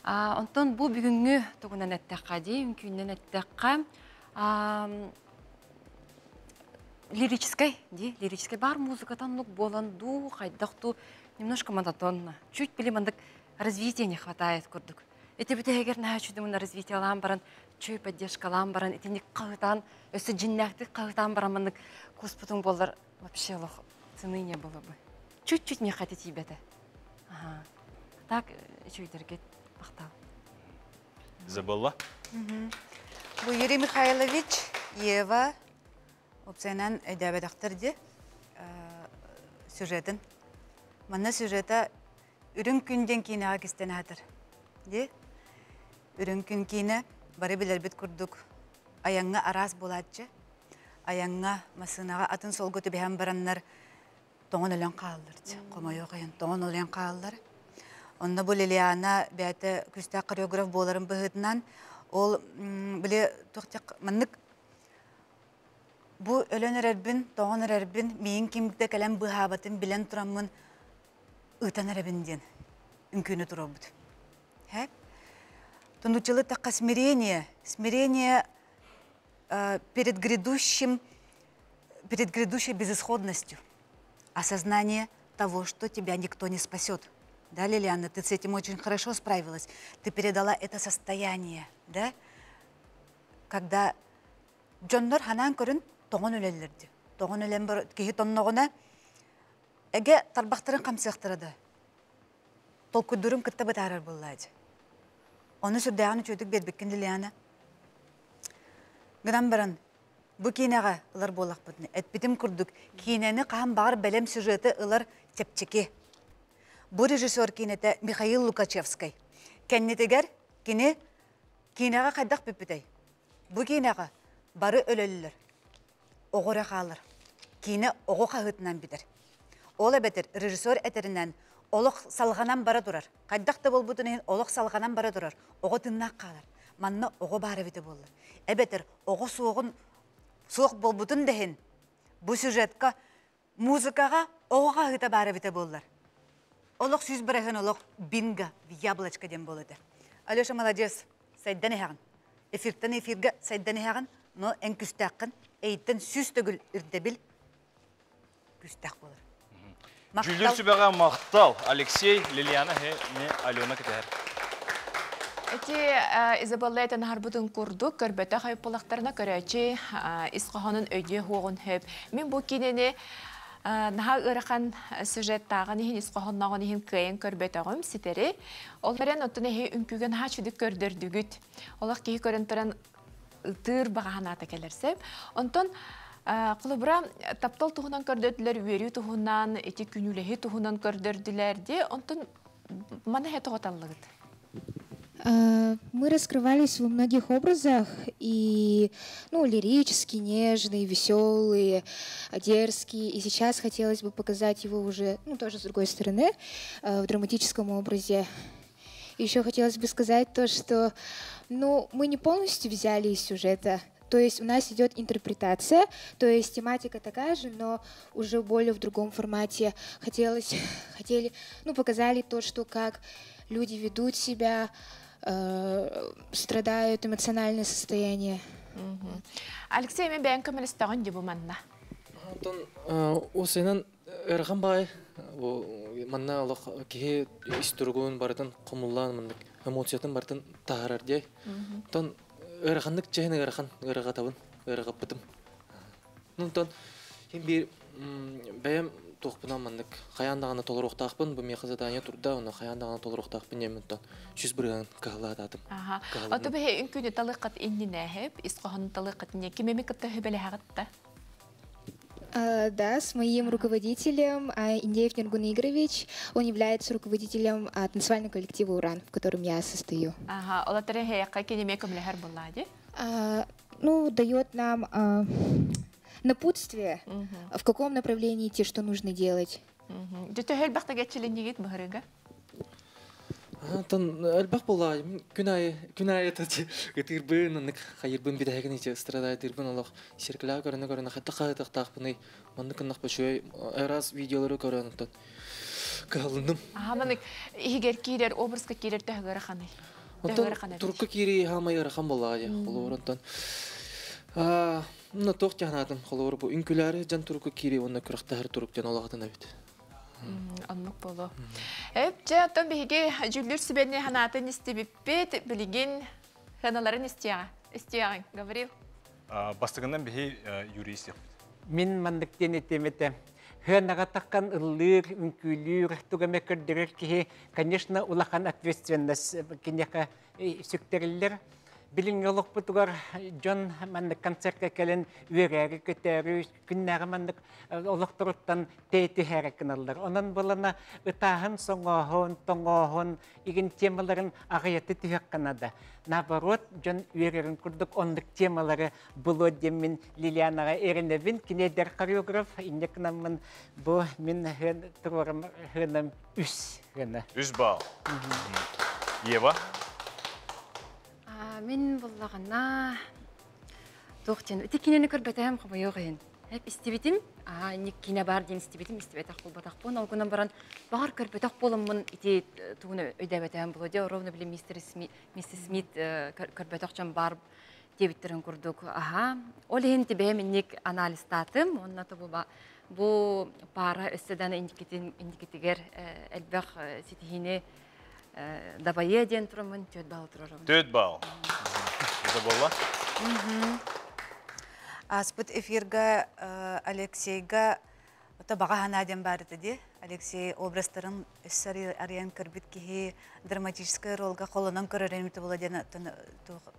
Онтон бұл бүгінгі тұғынан әттәққа дей, үмкүйінен әттәққа лирической бар музыкатан нук боланду, хайдахту немножко монотонно. Чуть билимандык развития не хватает курдук. Эти битегер на чуть на развитие ламбаран, чуть поддержка ламбаран, эти не калтан, если джиннахты калтан барамандык куспутун болар вообще лох цены не было бы. Чуть-чуть не хотите бета. Так чуть дергет бахтал. Забыла? Bu Юрий Михайлович, Ева, опциядан әдәбәдәқтірді сюжетін. Манна сюжета үрін күнден кейін аға кестен атыр. Үрін күн кейіні бары білер біт күрдік. Аяңға арас боладжы. Аяңға масынаға атын сол көті бәйін баранлар тоңын өлен қалылыр. Қомай оғайын тоңын өлен қалылыр. Онна бұл Лилиана бәйті күсті хореограф боларын бұғытынан ол біле тоқтық маннық bu ölen erbin, doğan erbin, meyin kimlikte kalem bıhabatın bilen turamın ıtan erbinden ünkünü turabıdı. Hep. Тонучилы такка смирение перед грядущей безысходностью, осознание того, что тебя никто не спасет. Да, Лилиана, ты с этим очень хорошо справилась. Ты передала это состояние, да? Когда Джоннор ханан көрін тоғын өлелерді. Тоғын өлен бір кейі тоннағына әге тарбақтарын қамсықтырады. Толкудырым күтті бұт арар болады. Оны сүрдәғаны чөтік бербеккен Лилиана. Гынан баран, бұ кейінеға ұлар болақ бұдыны. Әтбетім күрдік, кейінені қаған бағыр бәлем сюжеті ұлар тепчеке. Бұ режиссер кейінеті Михаил Лукачевский. Кәннетегер кейінеға қайдақ бөппітай. Бұ кейінеға бары өлелілер. Оғыра қалыр. Кейіні оғы қағытынан бідір. Ол әбетір режиссер әтерінен олық салғанан бара тұрар. Қайдақты бол бұтынын олық салғанан бара тұрар. Оғы тыннақ қалыр. Манны оғы бары біті болыр. Әбетір оғы суық бол бұтын дәхін. Бұ сюжетка музыкаға оғы қағыта бары біті болыр. Олық сүз бірәхін олық бинга, яблочка дем болады. Алеша, молодец. Сайдан әғын. Эфиртен эфирге сайдан әғын. Но ән күстәқін, әйттен сүз төгіл үрдебіл күстәқ болыр. Жүлдер сүбәға мақтал. Алексей, Лилиана, не Алена кетер. Эти Изабелла этен харбутын курдук, көрбәті қайып болақтарына көрәчі, исқағанын өйде хоғын хөп. Мен бұл кенені наға ұрақан сюжеттағын ехін исқағаннағын ехін көйен көрбәті ғым сетері. Ол берен оттын әйі үнкіген ха чүдік көрдірдігіт. Олақ кейі көрін тұран тыр бағағанаты келерсеп. Онтон Кылыбыра таптал туһунан көрдөдүлөр, үөрүү туһунан, эти күнүлеһи туһунан көрдөрдүлөр де, онтон мана хетоготаллыгыт. Мы раскрывались во многих образах, и лирические, нежные, веселые, дерзкие. И сейчас хотелось бы показать его уже, тоже с другой стороны, в драматическом образе. Еще хотелось бы сказать то, что мы не полностью взяли из сюжета. То есть у нас идет интерпретация, то есть тематика такая же, но уже более в другом формате. Хотели, показали то, что как люди ведут себя, страдают, эмоциональное состояние. Алексей, мен бәйін көмелістіғын дебу манна? Осынан әрған бай, манна олық кейі истіргуын барытын құмыллан, эмоциятын барытын тағарар дей. Тон әрғандық жайын әрға табын, әрға бұтым. Тон бір бәйім тоқпынан мандык қаяндағына толыруқтақпын, бұл меқызадания тұрда, оны қаяндағына толыруқтақпын емінтон. Жүз бірген қағылададым. Оты бәйі үнкүні талыққат иннін әхіп, исқоғын талыққат не кемемі күтті хүбелі ағытта? Да, с моим руководителем Индеев Нергун Игоревич. Он является руководителем танцевального коллектива «Уран», в котором я состою. Олатары хейаққа кенеме көмілі бұллади? Дает нам напутствие, в каком направлении идти, что нужно делать. Жүті хөл бақты кетшілін егет мұғырыға? Әлбақ болай, күн айыты ғытырбын, қайырбын бедәйгін ете страдайдырбын олық серкіля көріні қатты қағытақтақпыны, манды күннақ бөшөй, әраз видеолары көрініктен қалындым. Маның егер кейлер, образға кейлер тәғірі қаны? Тұрқы кейлер хамай әріқан болай, қолуырынтан. Тоқ жағынадым, қолуыр бұл үнкілері жан тұрқы кейлер, онына күріқтәр тұрықтен олағатын әбет. Аннық болу. Жаттан бейге жүлдір сүбәліне ханатын істебіппет, білеген ханаларын істеяғын, Гаврил? Бастығынан бейге юрист. Мен мандықтен етеметі. Ханаға таққан ұллыр, үнкүлір, тұғамекірдірір кеге, конечно, улақан ответственность кенеқа сүктерілер. Билин олық бұтығар Джон мандық концертқа кәлін өрәрі көтәрі, күннәрі мандық олық тұрыттан тәйті әрекін алыр. Онын болына ұтағын, соңғағын, тоңғағын, еген темаларын ағаяты түйіққанады. Наоборот, Джон өрәрін күрдік ондық темалары бұлы демін Лилианаға әріневін, кенедер хореограф, инекінамын бұл мен тұрғарым ғынам үс ғына. Үс бал. Ева? Мен болағына тоқтен. Өте кенені көрбәтәйім қабай оғайын. Әп істебетім, кине бар ден істебетім, істебетақ бол батақ болын. Ол күнен баран бағар көрбәтақ болымын ете туғыны өйдәбәтәйім болады. Ровны біле мистер Смит көрбәтақ жан бар дебіттерін көрдік. Ол ең бәйменнек анализ татым. Онына бұл пара өссідан индикетігер әлбәқ сетихіне Дабайе ден тұрымын, төт бал тұрарым. Төт бал. Это болла? Аспыт эфирға Алексейға баға ханаден бары деді. Алексей образтарын өссәрі ариян көрбіт кейі драматический ролға қолынан көреренметі боладен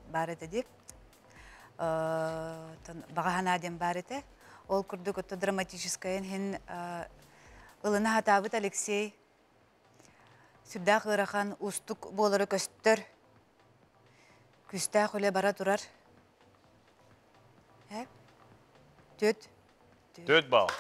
бары деді. Баға ханаден бары деді. Ол күрдік өтті драматическайын хен ұлына хатабыт Алексей Сүрдақ ғырақан ұстық болары көстір, күстақ өлі бара тұрар. Төт. Төт бал.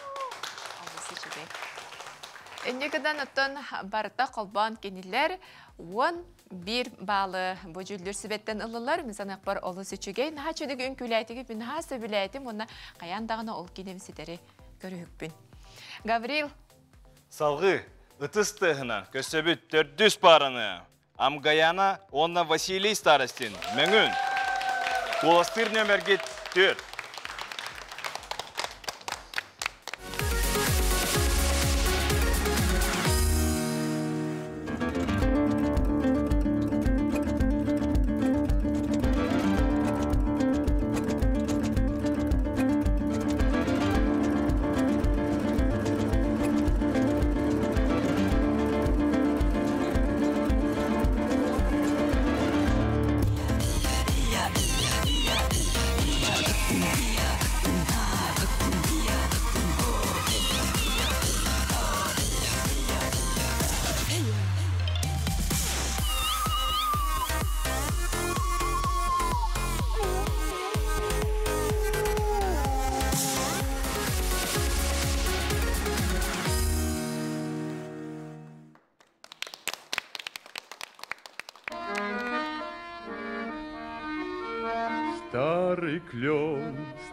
Өнекідан ұттын барыта қолбан кенелер, 11 балы бұл жүлдір сүбеттен ұлылар, мізанақ бар олы сүчіген, хачыдығы үнкіләйтігі бін хасы біләйтім, оны қаяндағына ол кенемсетері көрі хүкпін. Гаврил. Салғы. Ытыстығынан көсөбіт 400 параны. Амгаяна, онна Василий Старостин. Мәңін. Коластыр нөмерге 4.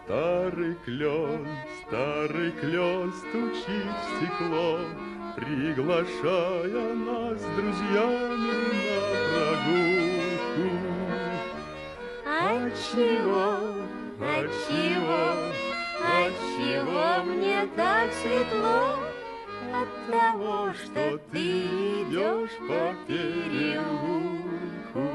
старый клен стучит в стекло, приглашая нас с друзьями на прогулку. Отчего мне так светло? От того, что ты идешь по переулку.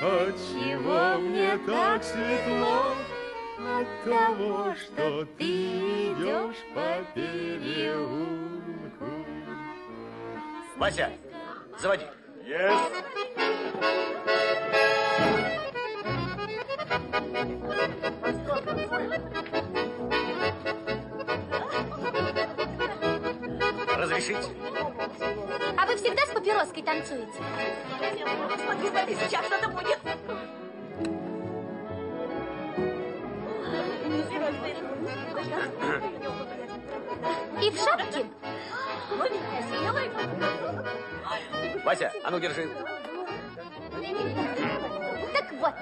Отчего мне так светло? От того, что ты идешь по переулку. Вася, заводи. Разрешите? А вы всегда с папироской танцуете? Смотри, смотри, сейчас что-то будет. И в шапке? Вася, а ну держи. Так вот,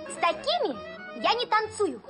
с такими я не танцую.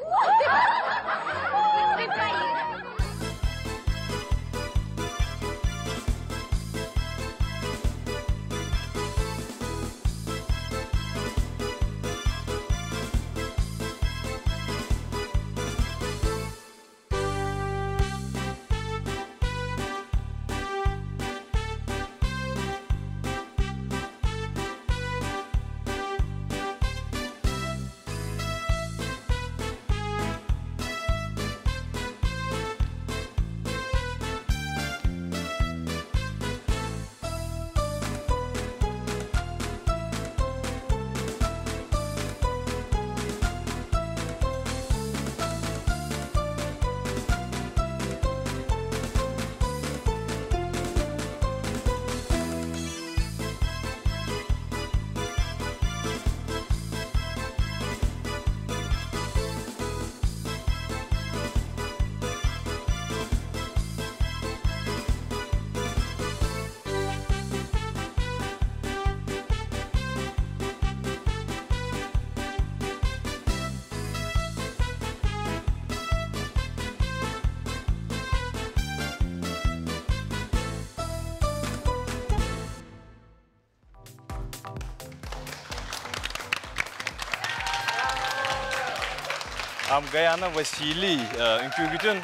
Амгаяна Василий, үңкүгүтүн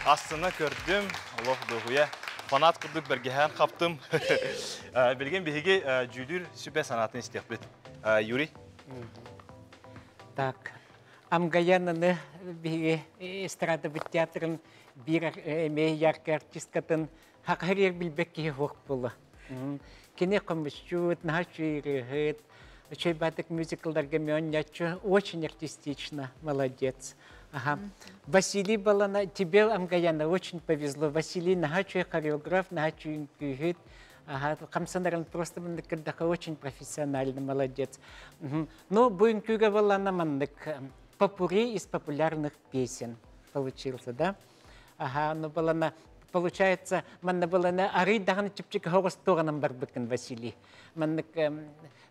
астына көрдім, Аллах дұғуя. Фанат кырдык бергехан қаптым. Білген беге жүдір сүпе санатын істек бет. Юрий? Так, Амгаянаны беге эстрада бит театрын bir яркий артисткатын хақарер билбекке хоқ болы. Кене қымышчуд, нахачу ирыгыт, Чайбатык мюзиклдарга мёнячу, очень артистично, молодец. Ага. Василий Балана, тебе, Амгаяна, очень повезло. Василий нахачу хореограф, нахачу инкюгит. Ага, Камсанаран просто очень профессионально, молодец. Ну, Буинкюга Балана мандык, попури из популярных песен получился, да? Ага, ну Балана, получается, манна Балана, ары даган чипчик хорос тораном барбыкен Василий. Мандык,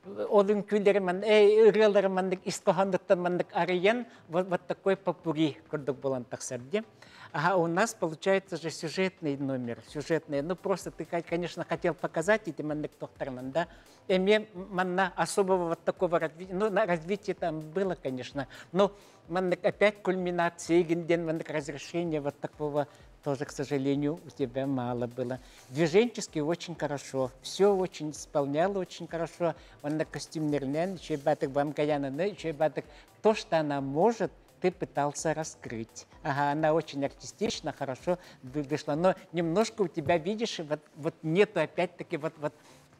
Олын күлдері ұрылары мандық искохандықтан мандық ариян вот такой попури күрдік болан тақсарды. А у нас получается же сюжетный номер, сюжетный. Ну просто ты, конечно, хотел показать эти мандық тохтарнан, да? И мне манна особого вот такого развития, ну развитие там было, конечно, но мандық опять кульминация, мандық разрешение вот такого тоже, к сожалению, у тебя мало было. Движенчески очень хорошо, все очень исполняла очень хорошо. Он на костюмермен, еще баток Бамгаяна, еще баток то, что она может, ты пытался раскрыть. Ага, она очень артистично, хорошо вышла, но немножко у тебя, видишь, вот нету опять-таки вот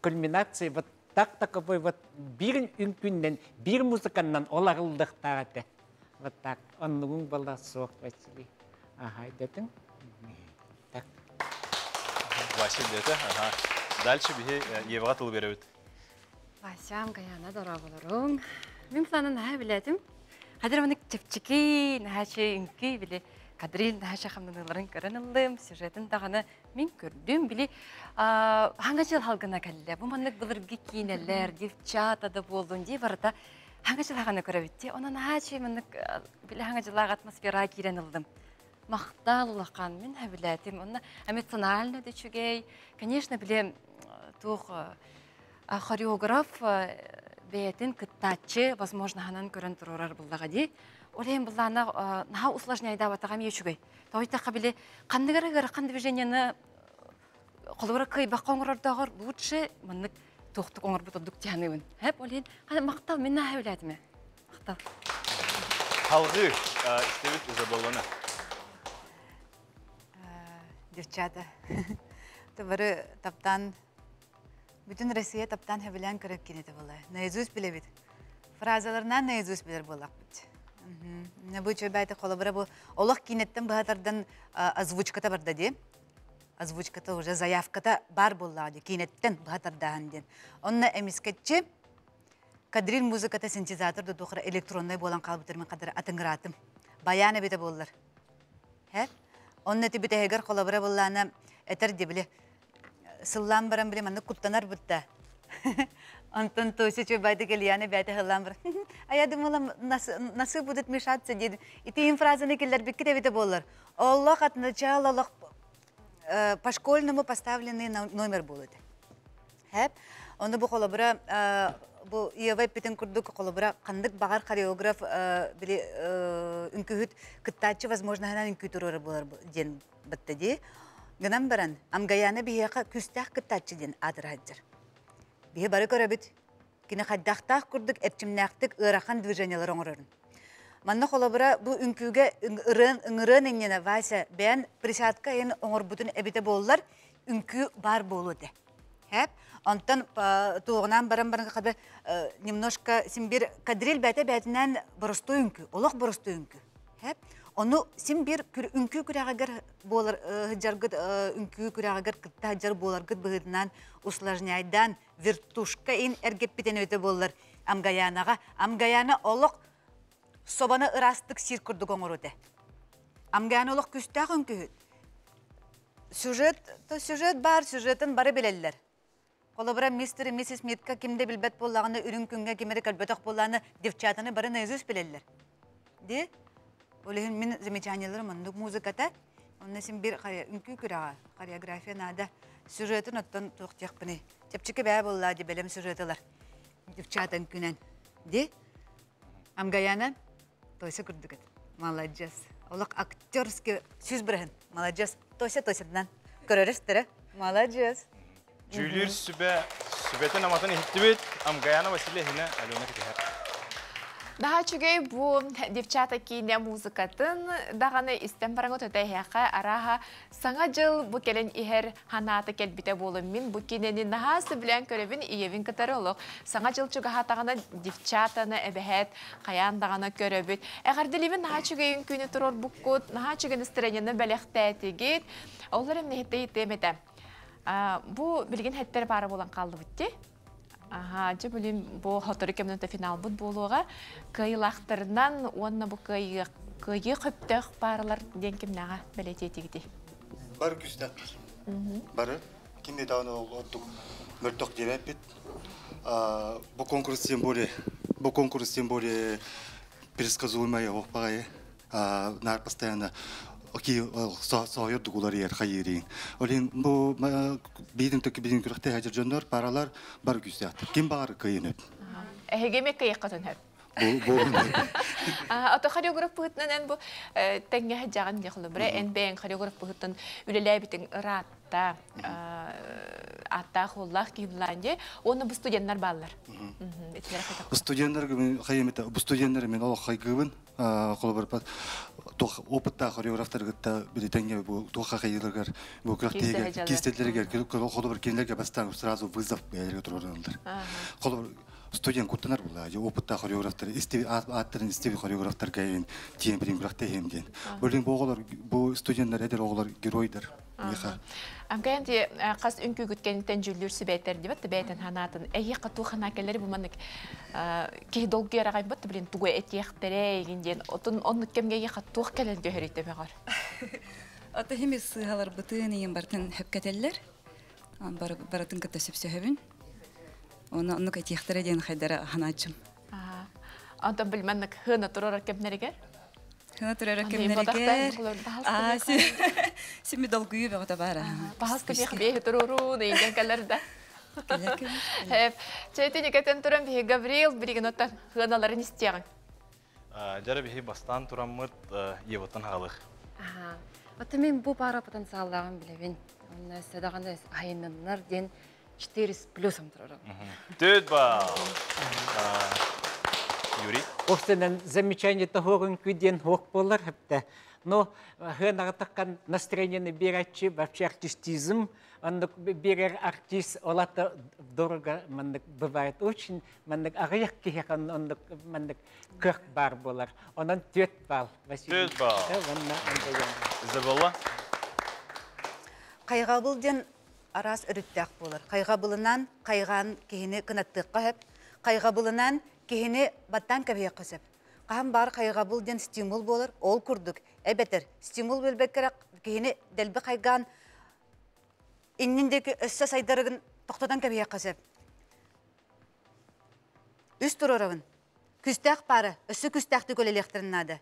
кульминации, вот таковой вот бир үнкүннен, бир музыканнан оларылдыктагы. Вот так. Он был сок, Василий. Ага, это. Вася деді. Дальше біге Еваға тыл беріп өт. Васям, Гаяна, дора болырың. Мен планы наға білетім. Қадыр мұны чепчеки, нағачы үнкі біле Кадрил да шахамныларын көрөнөлдүм, сюжетін даганы мен көрдүм били. Ханга жыл халгына келле. Бу маннык былыргы кийнелер, девчата да болдун ди барда. Ханга жыл хаганы көрөбитти. Онан хачы маннык били ханга жылга атмосфера киренылдым. Макталлакан мен хабилатим. Онна эмоционально дечүгей. Конечно, биле тух хореограф бетин кыттачы, возможно, ханан көрөн турурар булдага ди. Олем буллана наха усложняйда батагам ечүгей. Тойта биле кандыгара канды движенияны колбара кыйба коңордагыр лучше маннык тоқтық оңыр бұты дүктяныбын. Әп, олейін, мақтал, мен наға өләдіме? Мақтал. Халғы істебет Изабелланы? Девчата. Табары таптан, бүтін Россия таптан хәбілән көрек кенеті болай. Наизусь білебет. Фразаларынан наизусь білер болақ бүт. Бұл чөбәйті қолы бұры бұл олық кенеттен бұғатардан озвучката барды де. Озвучката уже заявката бар боллады, кенеттен бұғатардан ден. Онна әмескетчі кадрил музыката синтезаторды доқыра электронной болан қалбытырмен қадыр атыңғыратым. Баяны беті болылар. Онна тибіті әгер қолы бұры болланы әтір дебілі. Сыллан баран біле манны құттанар бұтта. Антон тойсы чөбайды келияны бәйті ғылан бар. Аядым олам насы будут мешаться деді. Ити инфразаны келер беккі де беті болылар. Аллах атначал, Аллах по школьному поставленный номер будет. Он был холобра, был Евай Питен Курдук холобра, кандык багар хореограф били инкюхит кытачи возможно хана инкютурор был ден баттади. Гнам баран, амгаяна бияка күстах кытачи ден адраджер. Бие бары көрөбүт. Кине хаддахтах курдук эрчимнактык ырахан движениялар оңорорун. Манна холобра бу үнкүгө ыңырын эңнене Вася бен присадка ен оңор бутун эбите боллар үнкү бар болуде. Хеп, онтан туғынан баран кабы немножко симбир кадрил бәтінен боростой үнкү, олық боростой үнкү. Хеп, onu симбир үнкү күрәгәгәр болар хҗаргыт үнкү күрәгәгәр кытта җар болар гыт быгыннан усложняйдан вертушка ин эргеп битен өтө боллар амгаянага амгаяна олық собаны ырастык сир күрдүк оңоруде. Амгаяна олық күстәк үнкү. Сюжет бар, сюжетін бары белеллер. Колобра мистер и миссис Митка кимде билбет боллаганы үрүн күнгө кимери калбеток болланы девчатаны бары наизусть белеллер. Ди? Олеген мен замечанияларым мындык музыката, онна симбир үнкү күрәгә, хореография нада сюжетін оттан тоқтяқпыны. Тепчеке бәй болла ди белем сюжетылар. Девчатын күнен. Ди? Амгаяна тойса күрдүгет. Молодец. Олық актерский сүз бірін. Молодец. Тойса-тойсадан. Көрерістері. Молодец. Жүйлер сүбетін аматын ехттібет, Амгаяна Василия хіне әлеуіне кетер. Daha çünkü bu девчата kine muzikatın dağını istem barangı töteyhəqə araha sana jıl bu kelen iher hanatı kelbite bolum min bu kinenin nahası bilen körevin iyevin katarı oluq. Sana jıl çünkü hatağına девчатаны ebehet qayan dağına körevit. Eğer dilivin naha çünkü yünkünü turur bukut, naha çünkü nistrenini bələxtəti git. Onlar hem nehette yitemete. Bu bilgin hetleri bara bolan qaldı bitti. Aha, cebülüm bu hatırı kemnete final bud buluğa kıyılaktırından onunla bu kıyı köptök paralar den kimnağa beletiyeti gidi. Barı küstek. Barı. Kimde dağına olduk mörtök cevap bit. Bu конкурс тем более предсказуемая оппая. Нар постоянно Окей, сойер дугулар ер хайырин. Олин бу бидин төкү бидин күрәктә хәҗер җаннар паралар бар күсәт. Ким бар кыйынып. Эгеме кыйкатын һәр. Бу. Ата хореограф бутнан бу тәңгә һәҗәгән дихлы бер энбен хореограф бутын үлеләй битен ратта ата хуллах кибланде оны бу студентлар баллар. Бу студентлар хәймәтә бу студентлар мен алла хайгыбын колбарпат опытта хореографтарга биритенге бу тоха хайылгар бу картеге кистелерге колбар кенлерге бастан сразу вызов берге тургандар. Колбар студент куртанар була, опытта хореографтар истеби аттарын истеби хореографтар кайын тем билин куракта хемден. Бөлүн боголор бу студенттер эдер оголор геройдер. Миха. Амгайнди қас үнкі күткенітен жүлдер сүбәйтер деп атты бәйтін ханатын. Әйе қату хана кәлері бұманық кей долғы ярағай бұтты білін туғы әтияқтері егінден. Отын оны кемге қату кәлер дөйірейті бәғар. Аты хемес сығалар бұтын ең бартын хөпкәтелер. Баратын кітті сөпсі хөбін. Оны әтияқтері ден қайдары ханачым. Антон білмәнік хына тұрар кемнерігер? Хына тұрар кемнерігер. Семи долгүйі бәғыта бара. Бағасты бейх бейхі тұруру дейген кәлерді. Чәйті некеттен тұран бейхі Гавриил біреген оттан хыналарын істеғін. Жары бейхі бастан тұрамыд евотын халық. Оты мен бұл бара потенциалдағын білевен. Оны сәдағанда айынынлар ден 400+ тұрарым. Төт бал! Юрий? Остынан замечание того, куден хок болар хапта. Но хына таккан настроение берачи вообще артистизм, он берер артист олата дорого бывает очень, агаяк кихан он кырк бар болар. Онан төт бал. Төт бал. Изабелла? Кайга булден арас үріттәк болар. Кайга булынан кайган кихини кынаттыққа хеп, кайга булынан кихини баттан кәбе қысып. Қам бар кайга булден стимул болар, ол күрдік. Әбетер, стимул бөлбеккерек кихини дәлбі кайган инниндегі өссі сайдарығын тоқтадан кәбе қысып. Үс тұрырығын. Күстәк бары, өссі күстәкті көлелектірін ады.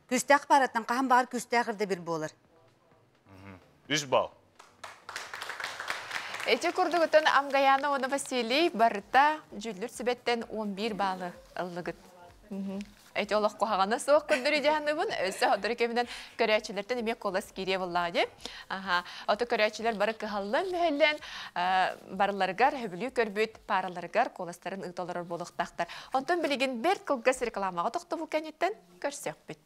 Күстәк бараттан қам бар күстәкірді бір болар. Үш бал. Эти курдугутун Амгаяна оны Василий барыта жүлдүр сүбеттен 11 балы ыллыгыт. Эти олық қоғағана соқ күрдірі жағаныбын, өсі одыры кемінен көрәчілерден емек қолас кере болады. Оты көрәчілер бары кығалын мүхелен барыларғар, хөбілі көрбөт, параларғар қоластарын ұйталарыр болықтақтар. Онтын білеген бір қылғас рекламаға тоқты бұл кәнеттен көрсек бүт.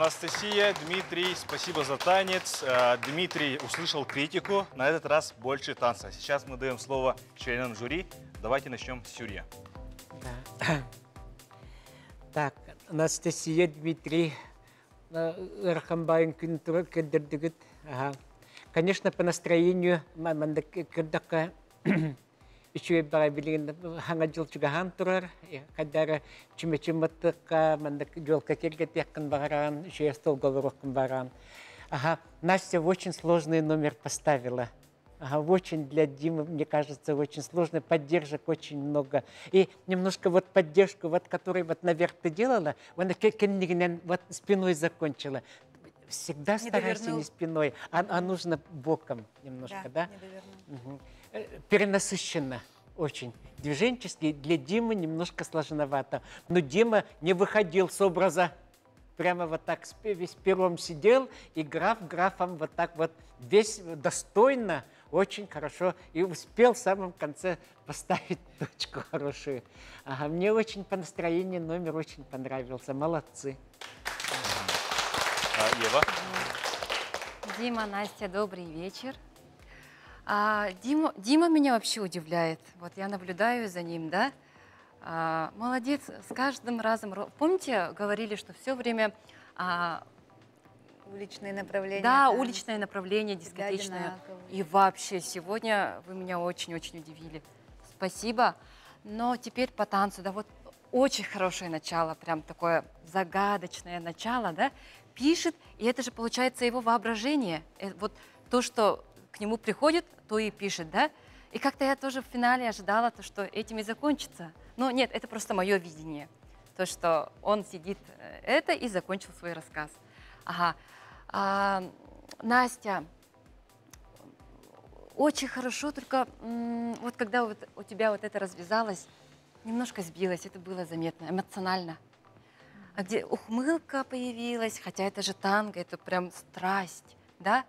Анастасия, Дмитрий, спасибо за танец. Дмитрий услышал критику, на этот раз больше танца. Сейчас мы даем слово членам жюри. Давайте начнем с Юрия. Да. Так, Анастасия, Дмитрий, Рахамбайн Кюнтур, Кедердигит. Конечно, по настроению, когда еще и барабилин хангадил чугахан турар, когда чимечиматтыка, мандак жолка кергет яккан баран, еще я стол говороккан баран. Настя очень сложный номер поставила. Очень для Димы, мне кажется, очень сложный. Поддержек очень много. И немножко вот поддержку, вот, которую вот наверх ты делала, вот спиной закончила. Всегда старайся не спиной, а нужно боком немножко, да? Угу. Перенасыщенно очень. Движенческий для Димы немножко сложновато. Но Дима не выходил с образа. Прямо вот так весь пером сидел, и графом вот так вот весь достойно, очень хорошо. И успел в самом конце поставить точку хорошую. Мне очень по настроению номер очень понравился. Молодцы. Ева. Дима, Настя, добрый вечер. Дима меня вообще удивляет. Вот я наблюдаю за ним, да? Молодец, с каждым разом. Помните, говорили, что все время... уличные направления. Да, уличное направление, дискотечное. И вообще, сегодня вы меня очень-очень удивили. Спасибо. Но теперь по танцу, да, вот очень хорошее начало, прям такое загадочное начало, да? Пишет, и это же получается его воображение. Вот то, что к нему приходит, то и пишет, да? И как-то я тоже в финале ожидала, то, что этим и закончится. Но нет, это просто мое видение. То, что он сидит это и закончил свой рассказ. Настя, очень хорошо, только вот когда вот у тебя вот это развязалось, немножко сбилось, это было заметно, эмоционально. А где ухмылка появилась, хотя это же танго, это прям страсть, да?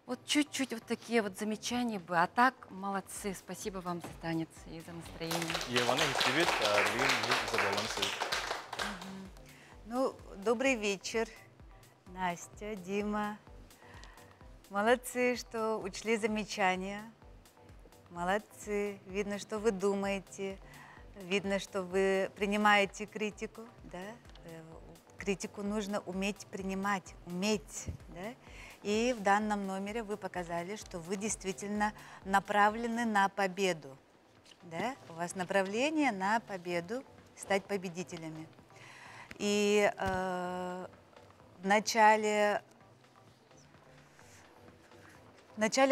Вот чуть-чуть вот такие вот замечания бы, а так молодцы, спасибо вам за танец и за настроение. Евана, привет, за баланс. Ну, добрый вечер, Настя, Дима. Молодцы, что учли замечания. Молодцы, видно, что вы думаете, видно, что вы принимаете критику, да? Критику нужно уметь принимать, уметь, да? И в данном номере вы показали, что вы действительно направлены на победу, да? У вас направление на победу, стать победителями. И в начале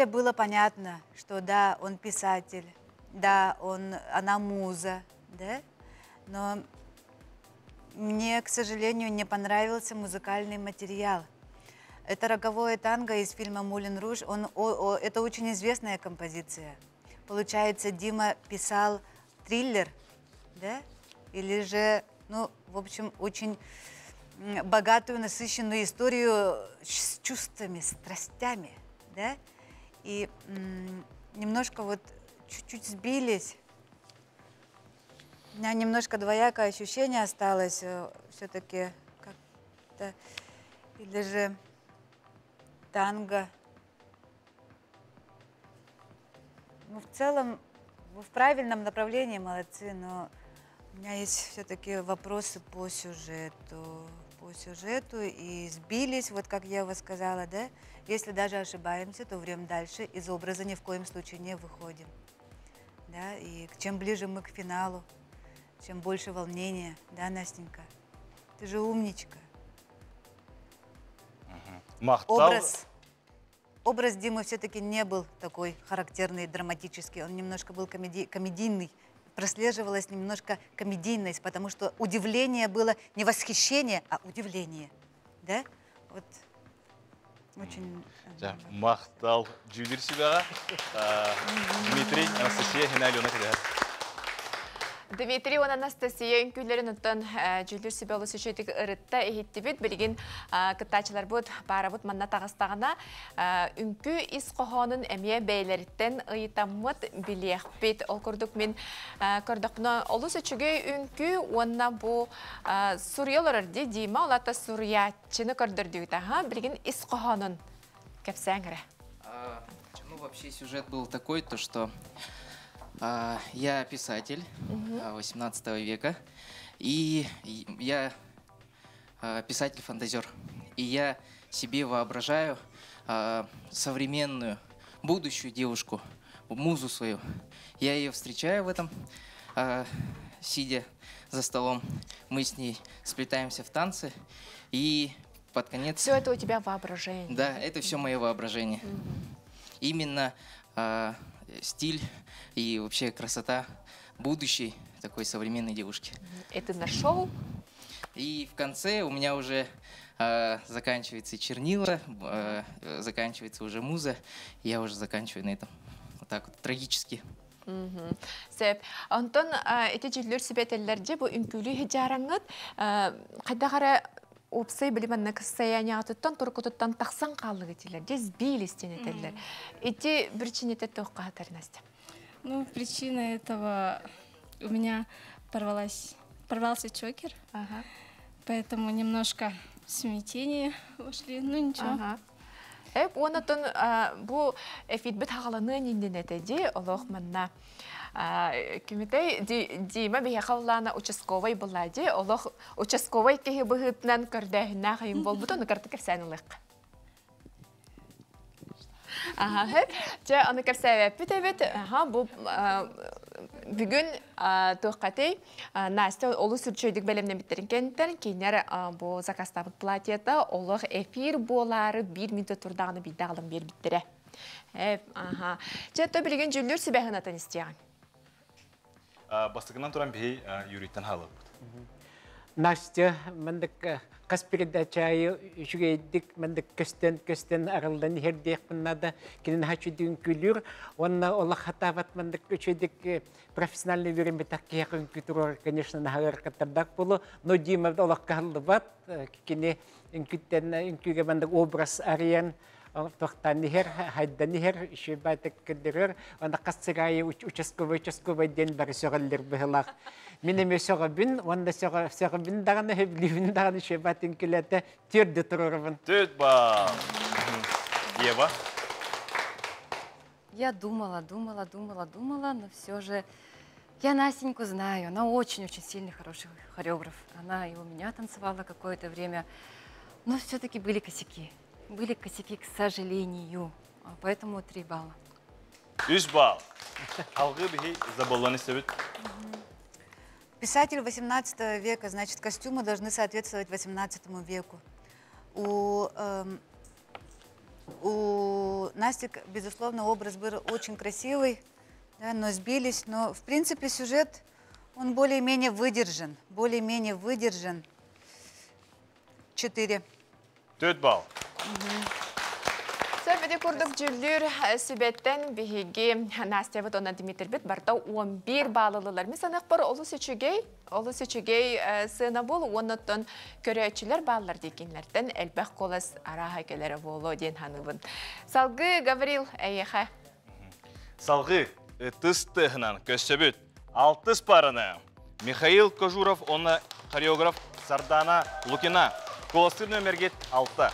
было понятно, что да, он писатель, да, она муза, да? Но мне, к сожалению, не понравился музыкальный материал. Это роковое танго из фильма «Мулен Руж». Это очень известная композиция. Получается, Дима писал триллер, да? Или же, ну, в общем, очень богатую, насыщенную историю с чувствами, страстями, да? И немножко вот чуть-чуть сбились. У меня немножко двоякое ощущение осталось, все-таки как-то, или же танго. Ну, в целом, вы в правильном направлении молодцы, но у меня есть все-таки вопросы по сюжету, и сбились, вот как я вас сказала, да? Если даже ошибаемся, то врем дальше, из образа ни в коем случае не выходим, да? И чем ближе мы к финалу, чем больше волнения, да, Настенька? Ты же умничка. Образ Димы все-таки не был такой характерный, драматический. Он немножко был комедийный. Прослеживалась немножко комедийность, потому что удивление было не восхищение, а удивление. Да? Вот очень... Мақтал Джудир Сибага, Дмитрий, Анастасия, Алена. Дмитрий он Анастасия үнкүлерин оттон жүлдер себе олысы шөйтік ырытта эхиттибит билигин кыттачылар бут бара бут манна тагыстагана үнкү ис кохонун эмие бейлериттен ыйтаммыт билиэхпит ол курдук мен көрдөкпүнө олус үчүгөй үнкү онна бу сурьялар ди дима олата сурьячыны көрдөрдүгүт билигин ис кохонун кепсеңре. Ну вообще сюжет был такой, то что я писатель 18 века, и я писатель-фантазер. И я себе воображаю современную, будущую девушку, музу свою. Я ее встречаю в этом, сидя за столом. Мы с ней сплетаемся в танцы, и под конец... Все это у тебя воображение. Да, это все мое воображение. Именно стиль и вообще красота будущей такой современной девушки. Это нашел? И в конце у меня уже заканчивается чернила, заканчивается уже муза, и я уже заканчиваю на этом. Вот так вот, трагически. Себеп, Антон, эти жилдер себетеллерде бу үнкүлү хижараңыт, кайдагара опсай билиманна состояниятыттан туркутуттан тахсан каллыгы тилер, дез билистен этеллер. Эти причины токка хатарнасты. Ну, причина этого у меня порвался чокер, поэтому немножко смятение ушли, ну ничего. Онотон бу эфидбит хагаланы нинденетеди олох манна кимитей дима бихаллана участковый буллади олох участковый кеһи быһытнан көрдөһүнә хайым болбутун картыкер сәнлык. Же аны керсәбәп битәбет, бу бүгүн тоққатай Настя олу сүрчөйдік бәлемнен біттерінкенден кейнер бу закастабыт платьета олық эфир болары 1 минут турдағыны бидағылым бер біттірі. Же білген жүлдер себәхін атын істеген? Бастығынан тұран бей юриттен халы. Настя, мендик кас передачайы жүгейдик, мендик көстен арылдан хердех пыннада кинен хачудын күлүр, онна олах хатават мендик үчедик профессиональный верим битакки күтүрөр, конечно, нахагар каттардак болу, но Дима олах кахалдыбат, кине инкүге мендик образ ариян, тоқтанихер, хайданихер, еще байтек кедерер, онда кастырайы участковый ден бәрі сөғалдер бұғылақ. Менеме сөғабін, онда сөғабін дағаны, хөблівін дағаны еще байтен келеті түрді тұрырыбын. Төт бал! Ева? Я думала, но все же я Настеньку знаю. Она очень-очень сильный, хороший хореограф. Она и у меня танцевала какое-то время, но все-таки были косяки. Были косяки, к сожалению. Поэтому 3 балла. 3 балл. Алгы бихи заболланы севит. Писатель 18 века, значит, костюмы должны соответствовать 18 веку. У Насти, безусловно, образ был очень красивый, да, но сбились. Но, в принципе, сюжет, он более-менее выдержан. 4. 4 балл. Сөбеде күрдік жүлдер сөбеттен бігеге Настя Ватона Дмитрий бет барта 11 балылылар. Мен санақ бар олы сөчігей сына бол, оныттан көрәчілер балылар декенлерден әлбәқ қолас араға келері болу ден ханыбын. Салғы Гаврил әйеға. Салғы тыстығынан көсөбіт 6 параны. Михаил Кожуров, оны хореограф Сардана Лукина. Коласы нөмергет 6.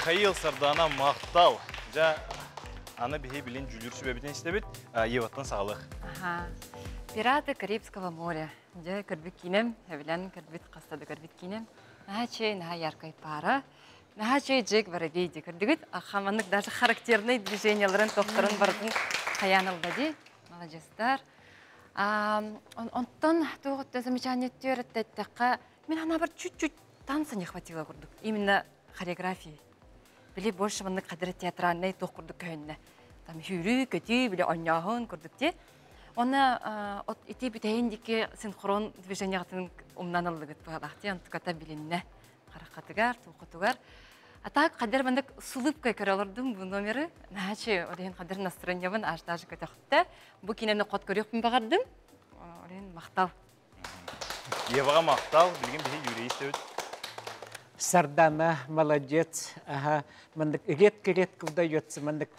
Михаил Сардана мақтал. Жа аны бихе билен жүлір сүбәбітен істебет, еваттан сағылық. Пираты Карибского моря. Жа кірбік кейнем, әвілен кірбіт қастады кірбіт кейнем. Нәче, нәха яркай пара. Нәче жек воробейді кірдігіт. Ақаманық даже характерный движенияларын тоқтырын бардың қаянылдады. Молодецтар. Онтан тоғытты замечаниеттер әттәттіққа мен ана бір чуть-чуть танца не хватило курдук. Именно хореографии. Биле больше мандык кадыр театральный тох курдук көйнне. Там хүрү, көтү, биле оняхын курдук те. Она от ити битейндики синхрон движениятын умнанылдыгыт багакти антыката билинне. Харакатыгар, тоқытыгар. Атак кадыр мандык сулыпкай көрөлөрдүм бу номери. Наче олен кадыр настроениябын аж даже көтөктө. Бу кинени кот көрөкмүн багардым. Олен мактал. Еваға мақтал, білген бігі юрей істеуді. Сардана, молодец. Ага. Мандык редко-редко удается. Мандык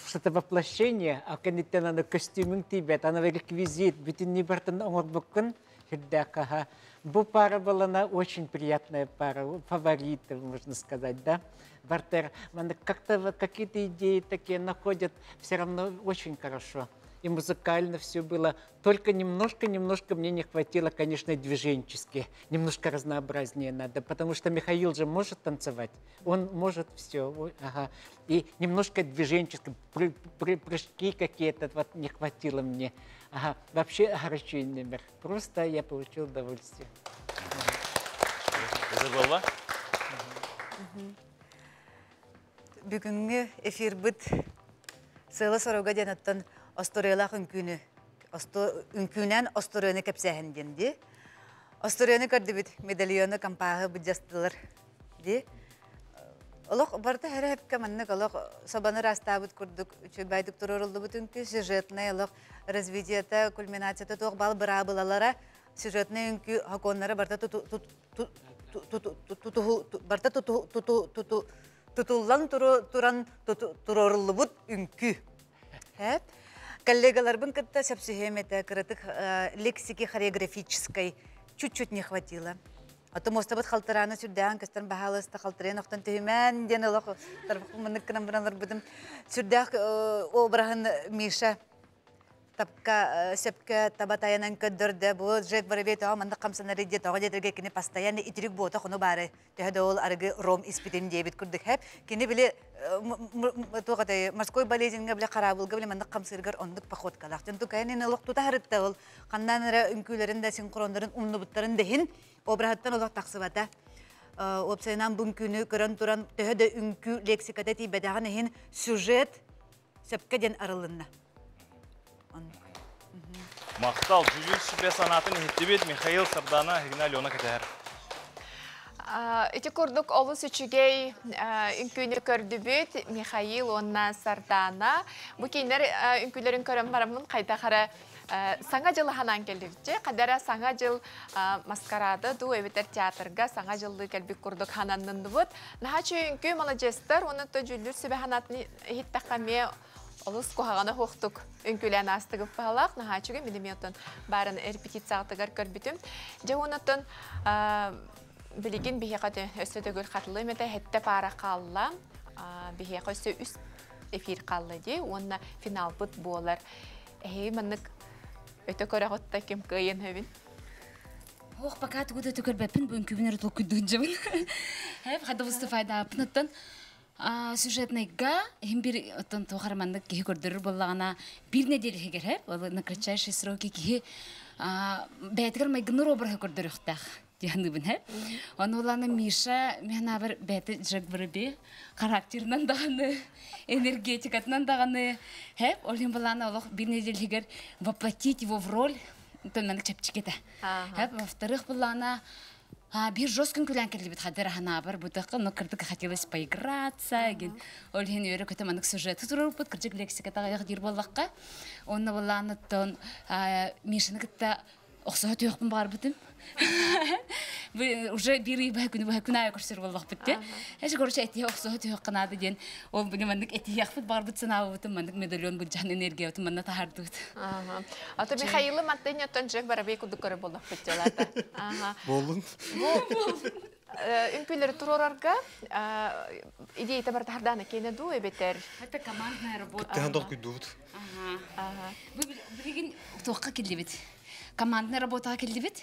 что-то воплощение, а когда на костюмин тебе, она реквизит, ведь не бартан оңорбуккан, хиддак, ага. Бу пара была она очень приятная пара, фавориты, можно сказать, да? Бартер, мандык как-то какие-то идеи такие находят, все равно очень хорошо. И музыкально все было. Только немножко мне не хватило, конечно, движенчески. Немножко разнообразнее надо, потому что Михаил же может танцевать. Он может все. Ага. И немножко движенчески, прыжки какие-то вот не хватило мне. Ага. Вообще горячий номер. Просто я получил удовольствие. Изабелла? Бүгінгі эфир бұд сылы сорауға денаттан Осторелах үнкүнен осторыны кепсәһен денди. Осторыны көрді бит медальоны кампағы бұджастылар. Олық барда әрі әпке маннық олық собаны растабыт күрдік, байдық тұрырылды бүтінкі сюжетный олық развитиета, кульминацията тоқ бал бұра бұлалара сюжетный үнкі хаконлары барда тұтулан тұрырылды бұт үнкі. Коллегаларбын кытта сәпсүхеметі кырытық лексики хореографической чуть-чуть не хватило. А то мостабыт халтыраны сүрдән кыстан бахалысты халтырын оқтан түймен ден олық тарбақпы мұнықкынан бұранлар бұдым. Сүрдәк обрағын Миша тапка сәпке табатаянан көддірді. Бұл жек барабет мандық қамсанары де тауға детерге кені постоянно итерік бота құны бары. Тәді ол арғы ром испитен дебет күрдік әп. Кені біле морской болезньге біле қарабылға біле мандық қамсырғар ондық пақоткалақ. Жын тұқайын олық тұта харытта ол. Қандан әрі үнкілерін де синхрондарын ұмны бұттарын дехін обрағаттан олық тақсыбата. Опсайынан бұн күні көрін тұран төхеді үнкі лексикада тейбедіған ехін сюжет сәпкеден арылынна. Мақтал, жүзіл сүбе санатын ехеттебет Михаил Сардана, Хигна Леона кәтәр. Эти курдук олус үчігей үнкүйні көрді бет Михаил онна Сардана. Бұ кейінер үнкүйлерін көрім барымын қайта қара саңа жылы ханан келді бітте. Қадара саңа жыл маскарады ду әветер театрға саңа жылы кәлбік курдук хананнынды бұд. Нахачы үнкүй молодецтер, оны то жүлдір сүбе ханатын хиттақаме олыс қоғағаны хоқтық үнкілән астығып бағалақ. Нахачыға медеметон барын репетициялтығар көрбітім. Же онытын білеген бейеқаты өсі төгіл қатылы мәті хетті пара қалла. Бейеқы өсі үст эфир қалла де. Онына финал бұд болар. Мәнік өті көрі ғытта кем көйен өбін. Оқ бақат өті түкір бәпін бұл үнкібінер тұл күддің жабын. Қады бұсты файда апынаттан. Сюжетныйга химбир оттон тоғармандық кихи көрдірір болағана бір неделі хегер хеп. Ол на кратчайшие сроки кихи бәйтігір майгыныр обырға көрдір ұқтақ. Дияндыбын хеп. Оны оланы Миша мен абыр бәйті жак бірі характерінен дағаны, энергетикатынан дағаны хеп. Олен болағана олық бір неделі хегер воплотить его в роль. Тоннаны чапчикеті. Во-вторых, болағана бир жесткін күлән келді бит қадыр ағана бар бұтықы, но кірдік хотелось поиграться. Ол хен өрі көтім анық сюжеті тұрыр бұд, кірджік лексикатаға яғы дир болаққа. Оны болағаны тон Мишаны кітті оқсаға түйіқпін бар бұтым. Уже бири бәкүнә көрсөр болдық бітті. Әші көрші әтие оқсаға түйіққынады ден. Ол бұны мандық әтие яқпыт бар бұтсын ау бұтым, мандық медальон бұд жан энергия бұтым, мандық тағарды бұд. Аты Михаилы маттен еттен жек бара бей күді көрі болдық бітті олады. Болдың? Үмпүлер турорарга идея табартахдана кенеду эбетер. Это командная работа. Тәһәндәл куйдут. Ага. Бүгін тоққа келді бит. Командная работаға келді бит.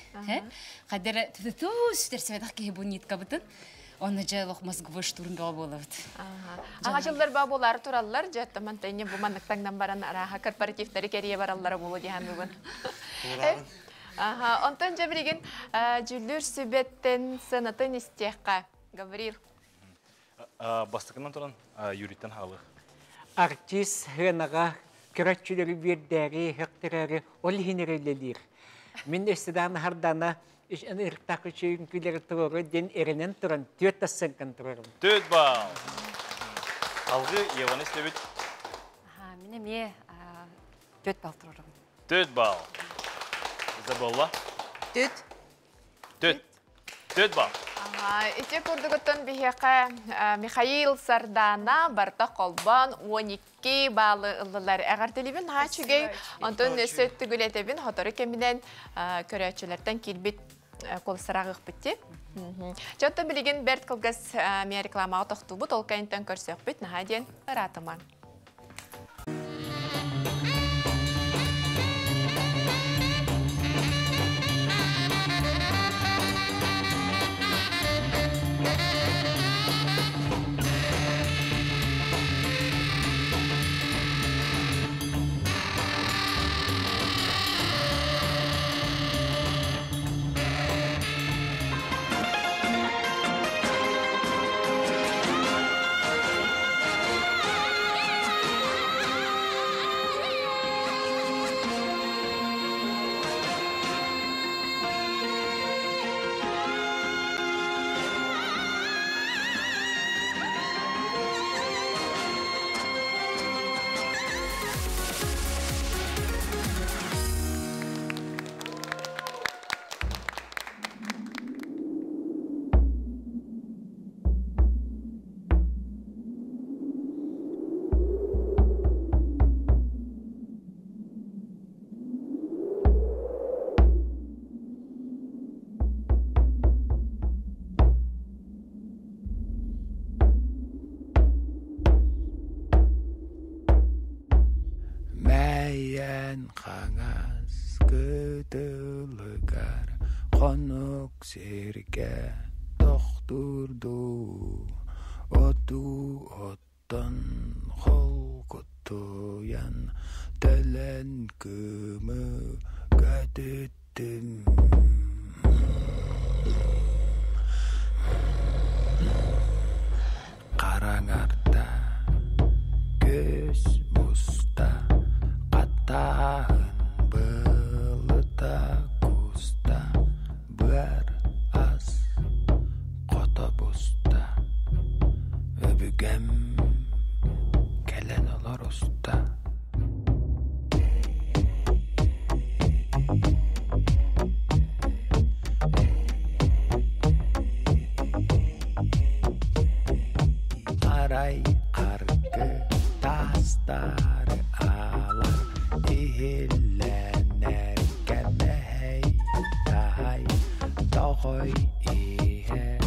Қадыр түтүс терсеведақ кеге бұл нетка бітін. Оны жайлық мозговой штурм болды бит. Ага жылдар ба болар тураллар, жатты мантайне бұл мандықтаңдан баран араға корпоративтері керие бараллары болу дейін бүгін. Онтан жабілеген жүлдір сүбеттен сынытын істеққа. Гаврил. Бастықынан тұран юриттен халық. Артист ғынаға күрәтчілері бердәрі, хектарары ол хенерелелер. Мен өстеден хардана ырықтақы чүйін күйлері тұрары ден әрінен тұран 4 тассанқан тұрарым. 4 бал. Алғы Еван істебет? Мене 4 бал тұрарым. 4 бал. Изабелла? 4 бал. Ите көрдігіттен бігеқі Михаил Сардана барта қолбан 12 балы ұлылар. Әғар телебін хачыгей, онтын сөтті гүлетебін хоторы кемінен көрәтшілерден келбет қолсырағық бітті. Жотты білеген бәрт қылғыз мен рекламаға тоқты бұд, ол кәйінтен көрсек біт, наға ден ұратыман. қаңас көтілігер қонық серге тоқтырду оту оттан қолқытуян тілін күмі көтіттім қараңарда көз мұста Тағын бұлыта күста Бұр аз қота бұста Өбігем кәлен олар ұста Арай қарғы тастары алар Ihillenner kämehei tahai tohoi ihe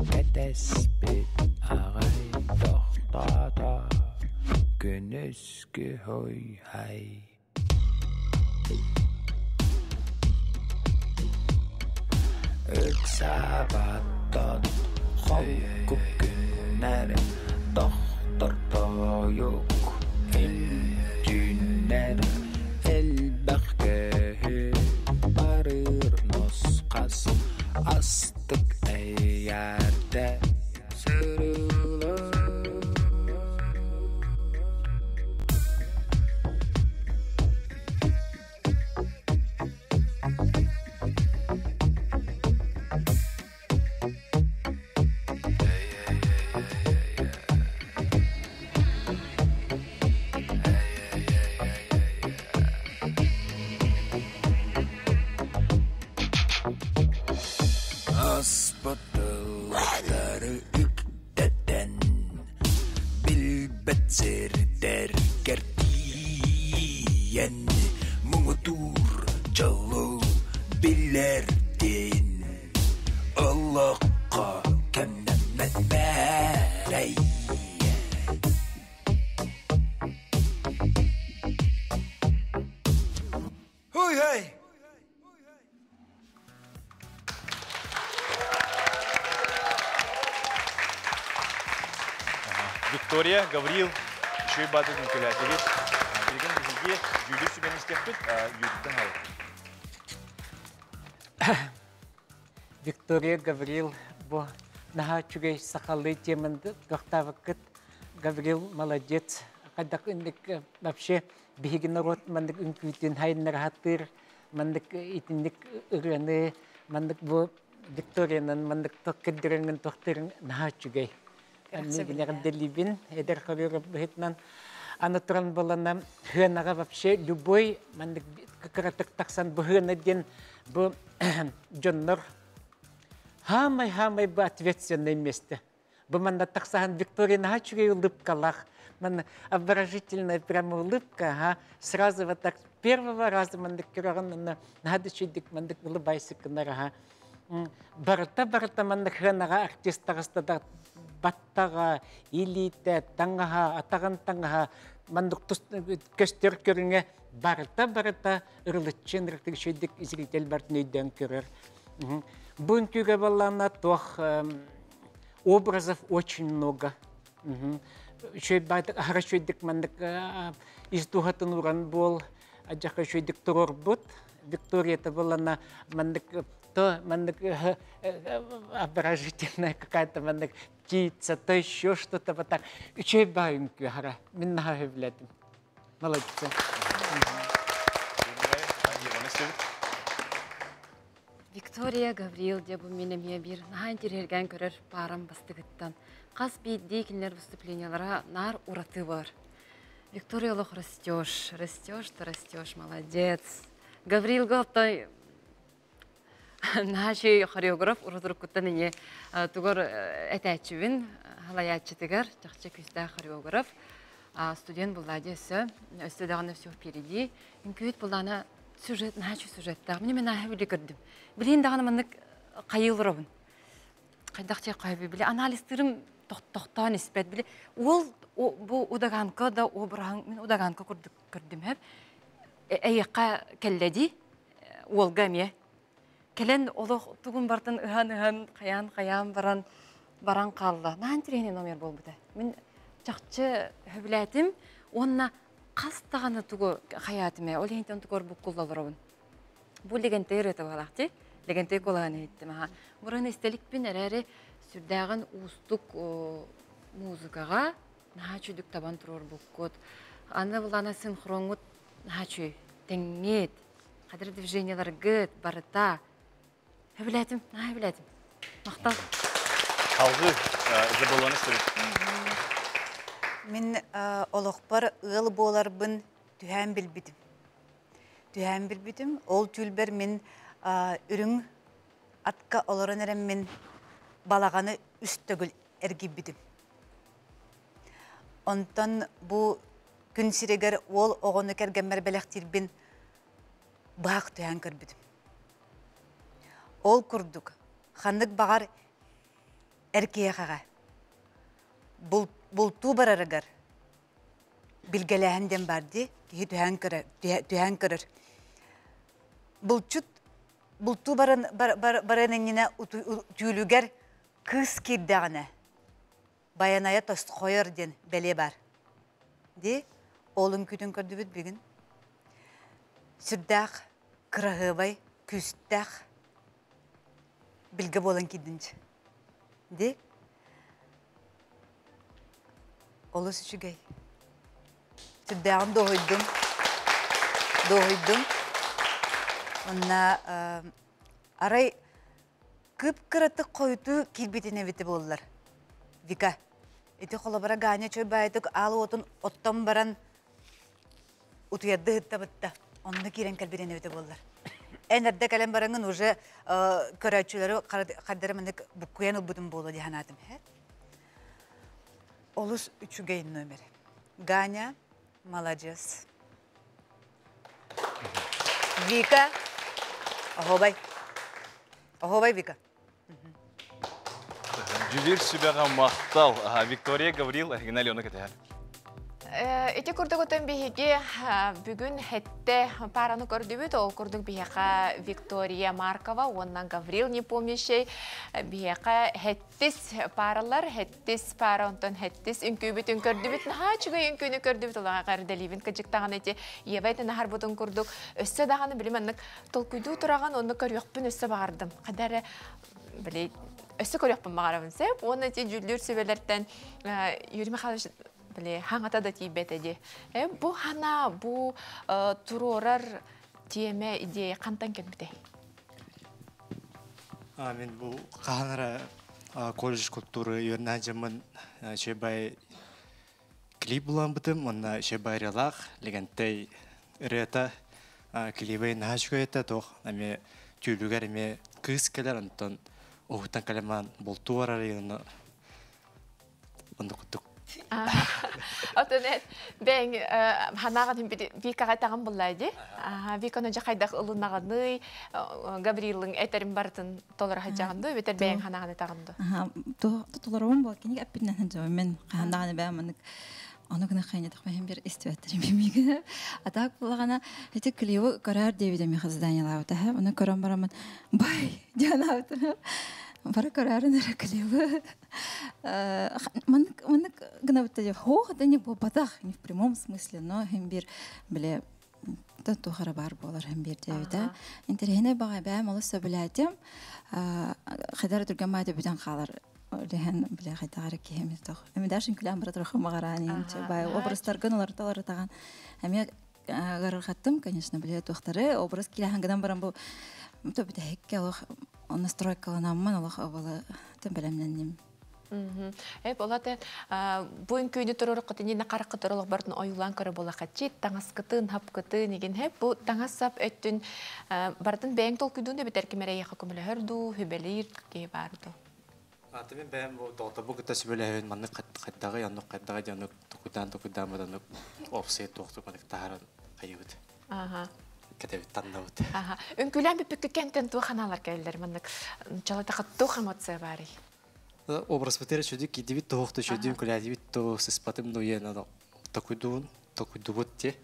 Ketespit agai tohtata Kynysky hoi hai Yksävattot hokkukynner Tohtor tojuk Intynner البخكه طرير نسقس أصدق أيارده سرلا Asbatılları ükteden Bilbet zerder gerdiyen Muğdur çalı bilerdin Allah'a hey. Виктория, Гаврил, еще и баты конкуляции. Билген бізге жүлі сүген істеппет, юрттен алып. Виктория, Гаврил, бо наха чугей сақалы темінді тоқтавықыт. Гаврил молодец. Қадақ үндік вообще бейгі народ мандық үнкүйтін хайыннар хаттыр. Мандық итіндік үрені, мандық бо Викториянын мандық тоқкеддіріңін тоқтырың наха чугей. Нигнер Делибин, Эдер Харюра Бхитнан, Анатуран Балана, Хенара вообще любой, мандык каратык таксан бхына ден бу Джоннор. Хамай бы ответственное место. Бу манда таксан Виктория Нахачури улыбкалах. Ман обворожительная прямо улыбка, сразу вот так первого раза мандык кираган надычидик мандык улыбайся канара. Барта мандык хенара артистарыстада баттага, илите, таңаха, атаган таңаха, мандык көстер көріңе барта ырылытчын рыктыгшедік зритель бартын өйден көрір. Бүгін күйге баллана тоқ образов очень много. Хорошо едік мандык издухатын уран бол, ажақа шөйдік тұрор бұд. Виктория-то баллана мандык то обворожительная какая-то птица, то еще что-то вот так. Чей баинку хара, минна хевлетим. Молодцы. Виктория, Гаврил, дебу минем ебир, нахан тирерген көрер парам бастыгыттан. Қас бейдей келер выступлениялара нар ураты бар. Виктория лох растешь, молодец. Гаврил галтай Наши хореограф урудур куттаныне тугар этәчүбин халаячытыгар чакча күстә хореограф студент булладысы студияны все впереди инкүт булана сюжет начу сюжетта мне мен ахвили көрдүм билин даганы мындык кайылырыбын кайдакча кайбы биле анализтерим токтоктан испет биле ол бу удаганка да обран мен удаганка көрдүм хеп эйка келледи ол гаме Келен олық тугун бартын ыхан қаян баран қалды. Нан тирені номер бол бұды. Мен чақчы хөбіләтім, онына қастағаны тугу хаятыме, ол ентен тугор бұқ құлдалырауын. Бұл легентей рөті бағалақты, легентей қолағаны еттім. Бұрын істелікпен әрәрі сүрдәғын ұстық музыкаға нахачүйдік табан тұрор бұқ код. Аны бұлана синхронгут нахачүй, теңмет, қадыр движениялар гыт, барыта, Хевлетим, Мақтал. Қалғы заболаны сүріп. Мен олықпар ыл боларбын түхән білбітім. Ол түлбер мен үрің атқа оларын әрім мен балағаны үстігіл әргіп бітім. Онтан бұл күн сирегер ол оғыны кәргенмер бәліқтірбін бақ түхән көрбітім. Ол күрдік, қандық бағар әркеє қаға. Бұлту барарығар білгеләхінден барды, түхән көрір. Бұлту бараныңына түйілігер кыз кердіғаны баяная тост қойыр ден бәле бар. Де, олың күтін көрді бүт бүгін. Сүрдәқ, қырағыбай, күстәқ, Bilge bolan kidinç. De? Olus üçügey. Tüddağın doğuydum. Ona aray kıpkıratı koydu kilbetine viti bollar. Vika. Eti kolabara ganya çöy baydık alı otun ottan baran utuyaddı hıtta bıtta. Onunla kiren kalbetine viti bollar. Энерде калем бараңын уже көрәчүләре кадәр менә букуян убудым болу диханатым. Олус üçügey номер. Ганя, молодец. Вика. Охобай, Вика. Жүлер сүбәға мақтал. Виктория, Гаврил, Геннадий оны кетер. Эти курдук отын биһиги бүгүн хетте параны көрдүбүт, ол курдук биһака Виктория Маркова, оннан Гаврил Непомнящий, биһака хеттис паралар, хеттис пара онтон хеттис үнкүбүт көрдүбүт, наха чуга үнкүнү көрдүбүт, олага кардаливин кыжыктаган эти ебайты нахар бутун курдук, өссө даганы билиманнык толкуйду тураган, онны көрүөкпүн өссө бардым. Кадары билей өссө көрүөкпүн багарабын сеп, оны эти жүлдүр себелерден Юрий Михайлович Бле, хаңата да тибетеди. Бу хана, бу турорар теме идея кантан келбите? Мен бу каханара колледж культуры юрнажымын шебай клип булан бытым, онна шебай релах, легентей рета клипай нахашкоета тох, аме тюлюгар аме кыз келер, антон оғытан калеман болтуарар егіні онды күттік. Отонет бен ханаган би кагатаган буллайды. Би коно жакайдак улунаганы Гаврилың этерин бартын толор хажаганды, бетер бен ханаган этаганды. Толором бол кини аппинен хажа мен ханаган бен аны гына хайнадык мен бир истетерим бимиге. Атак булагана эти клево карар девиде ми хазданялар та. Аны көрөм барамын. Бай диалавты. Бара карарын клево. Мен гына битте хох да не бу батах не в прямом смысле, но хембир биле да тухара бар болар хембир девиде. Интерене бага ба молоса билатем. Хадар тургамайды биден калар. Лehen биле хайтагар кем тох. Эми дашин күләм бер торох магарани инче бай образдар гыналар талар таган. Эми гаргаттым, конечно, биле тохтары образ киләһән гыдан барам бу. Мото бит хекке алах настройкаланамман алах авала тем белемнәннем. Болате бу инкүйне турурuk кытыны каракы турулук бардын оюлан көрө бола качит, таңаскытын, хапкыты неген хеп бу таңасап өттүн бардын бәң толкуйдун деп теркемере яка көмөлөрдү, хүбелир ке барды. Атымен бәм бу тота бу кытасы беләһен манны каттагы янны каттагы янны тукудан мадан офсет токту кадык тааран кайыбыт. Кәтәбит таннабыт. Үнкүләм бипек кенттен туханалар келдер маннык. Чалата катту эмоция бары. Образ битер чөдик кидибит тохты чөдүн күләдибит то сыспатым дуена токуйдубут те.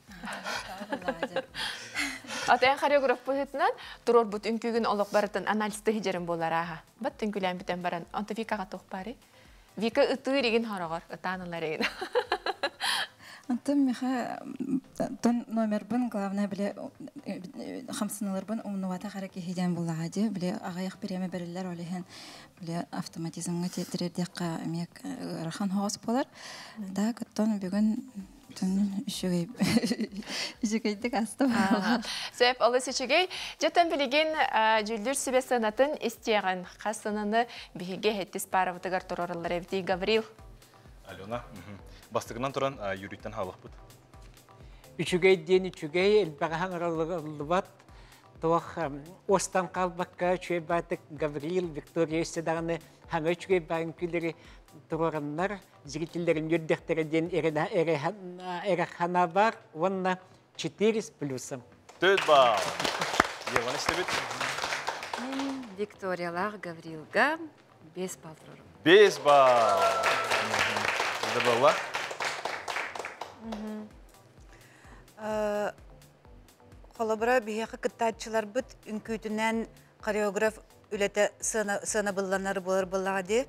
Атайын хореограф бұхытынан тұрор бұт үнкүйгін олық барытын анализді хижерін болар аға. Бат үнкүлән бітен баран. Онты Викаға тоқ бары. Вика ұтыр еген хорағыр, ұтанылар еген. Антым меха тон номер бін главное біле хамсынылар бін умнувата қараки хиден болағады. Біле ағаяқ береме берілер олеген біле автоматизмға тетірердеққа мек рахан хоғыз болар. Да, күттон бүгін Үшігейдік асты бала. Сөйіп, олы сөйшігей, жеттен білеген жүлдір сөбе сынатын істеген қасыныны бігі хеттіз паравытығар тұрорылар әвді Гаврил. Алена, бастығынан тұран юриттен халық бұд. Үшігей ден үшігей, әлбәғаң аралығы бат. Тоқ остан қалбаққа чөй батық Гаврил, Виктория Седағаны хаңа үшігей бағын күлері тұрорынлар, зрительдерін үрдектерден әріхана бар, онна 4 плюсом. 4 бал. Еван істебет? Викториялар Гаврилға 5 бал тұрорым. 5 бал. Сізді болла? Қолабыра бейеқі кіттатчылар бұд, үнкүйтінен хореограф үлеті сына бұлланары болар бұллаға де.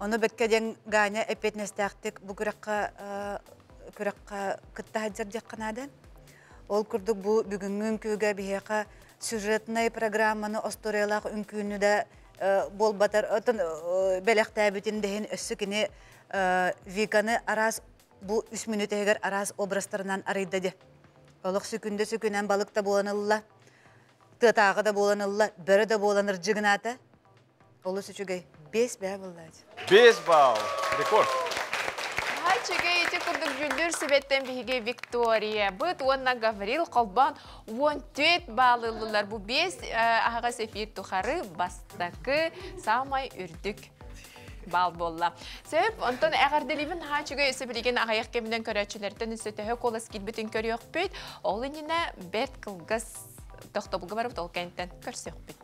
Оны бәккеден ғаны әпет нәстәқтік бұ күраққа кітта хаджар дек қанады. Ол күрдік бұ бүгінгі үнкүйге бейеқі сюжетнай программаны осториялақ үнкүйіні де бол батар. Отын бәліқті әбітіндеген өссі кені Виканы араз бұ 3 минут әгер араз образдарынан арайдады. Олық сүкінді-сүкінен балықта боланылла, тытағы да боланылла, бірі де боланыр жығынаты. Олы сүчігей 5 бәй болдады. 5 бал. Рекорд. Чегей ете күрдік жүлдір сөбеттен бігі Виктория. Бұд онна Гаврил қолбан 14 балылылар. Бұ 5 ағаға сефир тұқары бастақы самай үрдік бал болла. Сөп, онтан әғарделівін чегей өсі білеген ағаяқ кемінен көрәтшілерден үсетігі қолас келбетін көрі өқпет. Ол еніне бәт қылғыз тоқтабылғы барып ол кәнттен көрсе өқпет.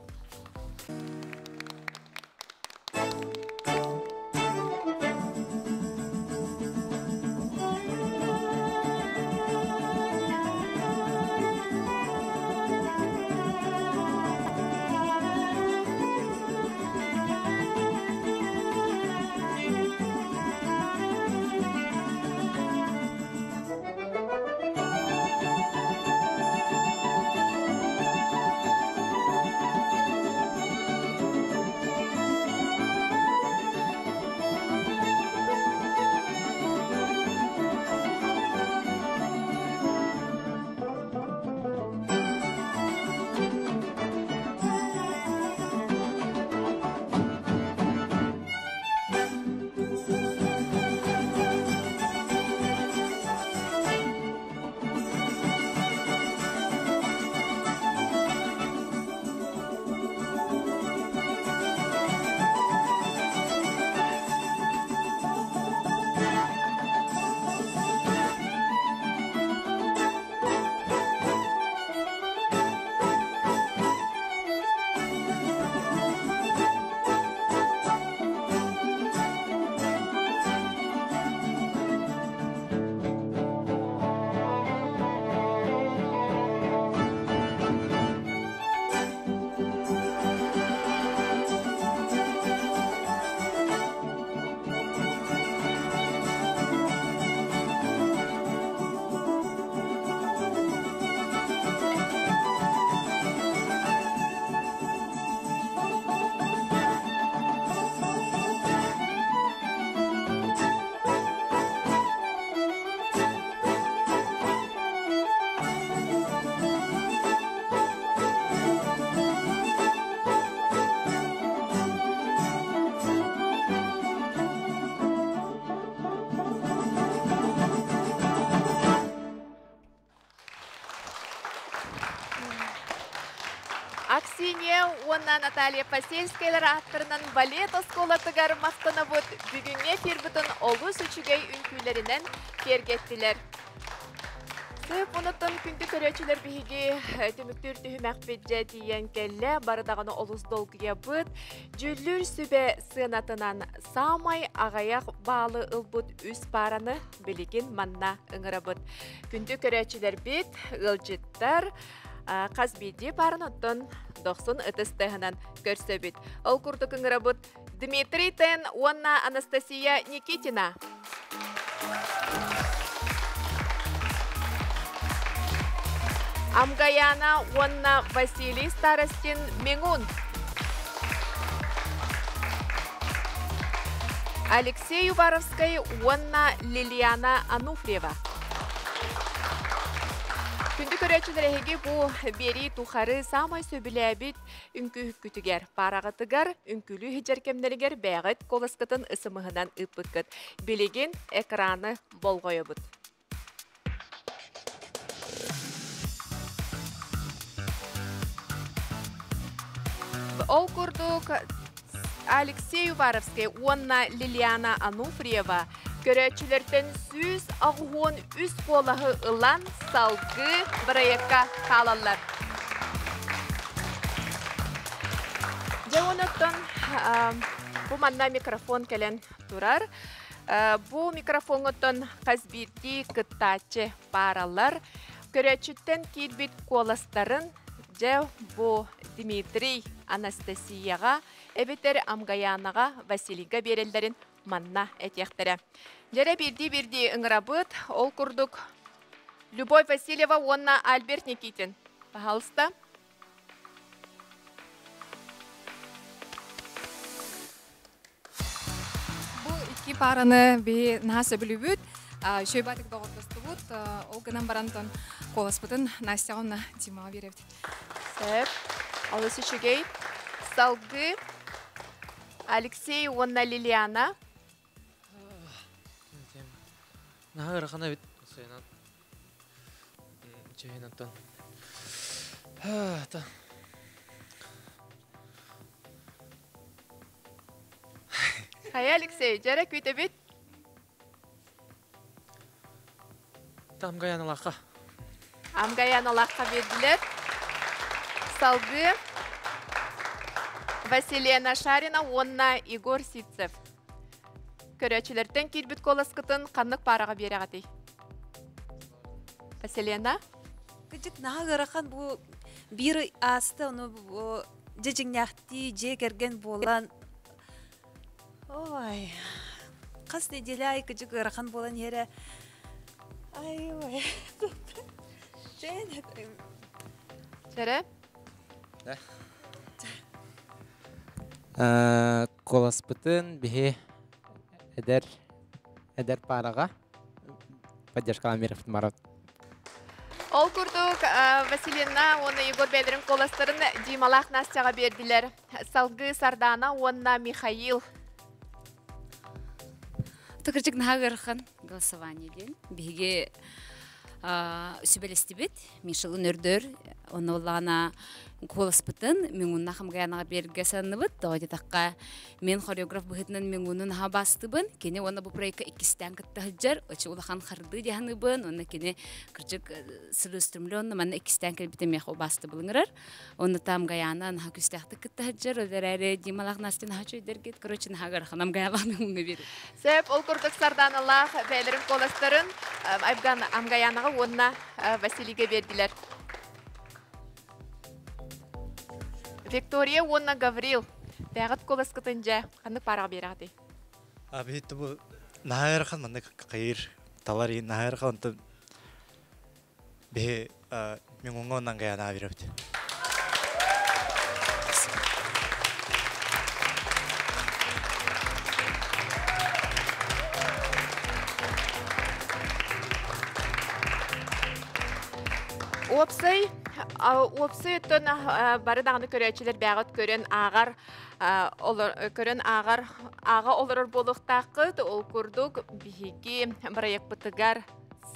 Аксинья, онна Наталья Посельскайлар аттырынан балет осколатыгар мақтана бұд бүгінге тербітін олу сүчігей үнкүйлерінен кергеттілер. Сөп ұнытын күнді көречілер бігі түміктір түхімәк беджә дейін кәлі барыдағаны олыс долгыя бұд. Жүллүр сүбе сынатынан самай ағаяқ балы ұлбұд үс параны білеген манна ұңыра бұд. Күнді көречілер бет ұлжыттар қаз бейде барын ұттын 90 ұтыстығынан көрсі бет. Ол күрді ұңыра бұд Дмитрий Тен, онна Анастасия Никитина. Амгаяна, онна Василий Старостин Меңун. Алексей Уваровский, онна Лилиана Ануфриева. Күнді көрәтшілерігі бұл бері тұқары самай сөбілі үнкі күтігер. Парағытыгар үнкілі хиджеркемдерігер бәғыт қолысқытын ысымығынан үппіккіт. Білеген экраны болғойы бұд. Ол күрдік Алексей Уваровский, онна Лилиана Ануфриева. Көрәтшілерден сүз ағуын үз қолағы ұлан салғы бірайыққа қалалар. Жауыныттың бұл манна микрофон кәлін тұрар. Бұл микрофонгыттың қазбетті күттачы паралар. Көрәтшілден келбет қоластарын жау бұл Дмитрий Анастасияға, әбеттері Амгаянаға, Василийға берелдерін манна әтектері. Жәрі бірді ұңырабыд, ол күрдік Любовь Васильева, онна Альберт Никитин. Пожалуйста. Бұл iki параны бей насы білі бүд, шөйбатық доғырдысты бұд, ол гынан барантын қоласпытын Настяғына Димаға беревді. Сәп, алысы шүгей. Салғы Алексей, онна Лилиана. Наға ғана бит сайынан жайынаттан. Хай, Алексей, жәрі көйті бит? Амгаян алаққа. Амгаян алаққа берділер. Салғы Василена Шарина, онна Игорь Ситцев. Көрәтшілерден келбіт қоласқытын қанық параға бере ғатей. Василена? Күдік наға ғырақан бұл бір асты, оны жежіңняқты же керген болан. Ой, қас неделі ай күдік ғырақан болан ері. Ай, ой. Жәрі? Қоласпытын бігі әдер параға поддержка Амировтың барат. Ол күрдік Василина, оны Егор Бәдірін қоластырын Дималақ Настяға берділер. Салғы Сардана, онна Михаил. Тұқырчық нағырқын голосованиеден біге сүбелесті бет, Мишыл өнердір, оны олағына қоласпытын, мен ұнна қамғаянаға берге саныбыд, доғады таққа мен хореограф бұғытынан мен ұнын ға бастыбын, кені оны бұл проекқа ikisten кітті ғылжар, өчі олақан қарды дияғыныбын, оны кені күрчік сылыстырмлі, оны маны ikisten кәлбіті меқ о басты бұлыңырар, оны тамғаяна наға күстәқті кітті ғылжар, өдер әрі Дималақ Настин наға чөйдергет, көрөчі наға ғырқан амғаялақ мен ұны беру. Сәп, ол күрдік Сарданалақ бәлерін қоластырын, Айбған амғаянаға онна Василийге берділер. Виктория, онна Гаврил. Бәғыт қоласқытын жа, қандық параға бері ғады? Абетті бұл нағырқан маңды қайыр талар ең нағырқан онты бе мен оңға оннан ғаяна беріпті. Опсы өттін бары дағыны көрәтшілер бәғыт көрін аға олырыр болуқтақыд, ол күрдік бігі бірайық бұтығар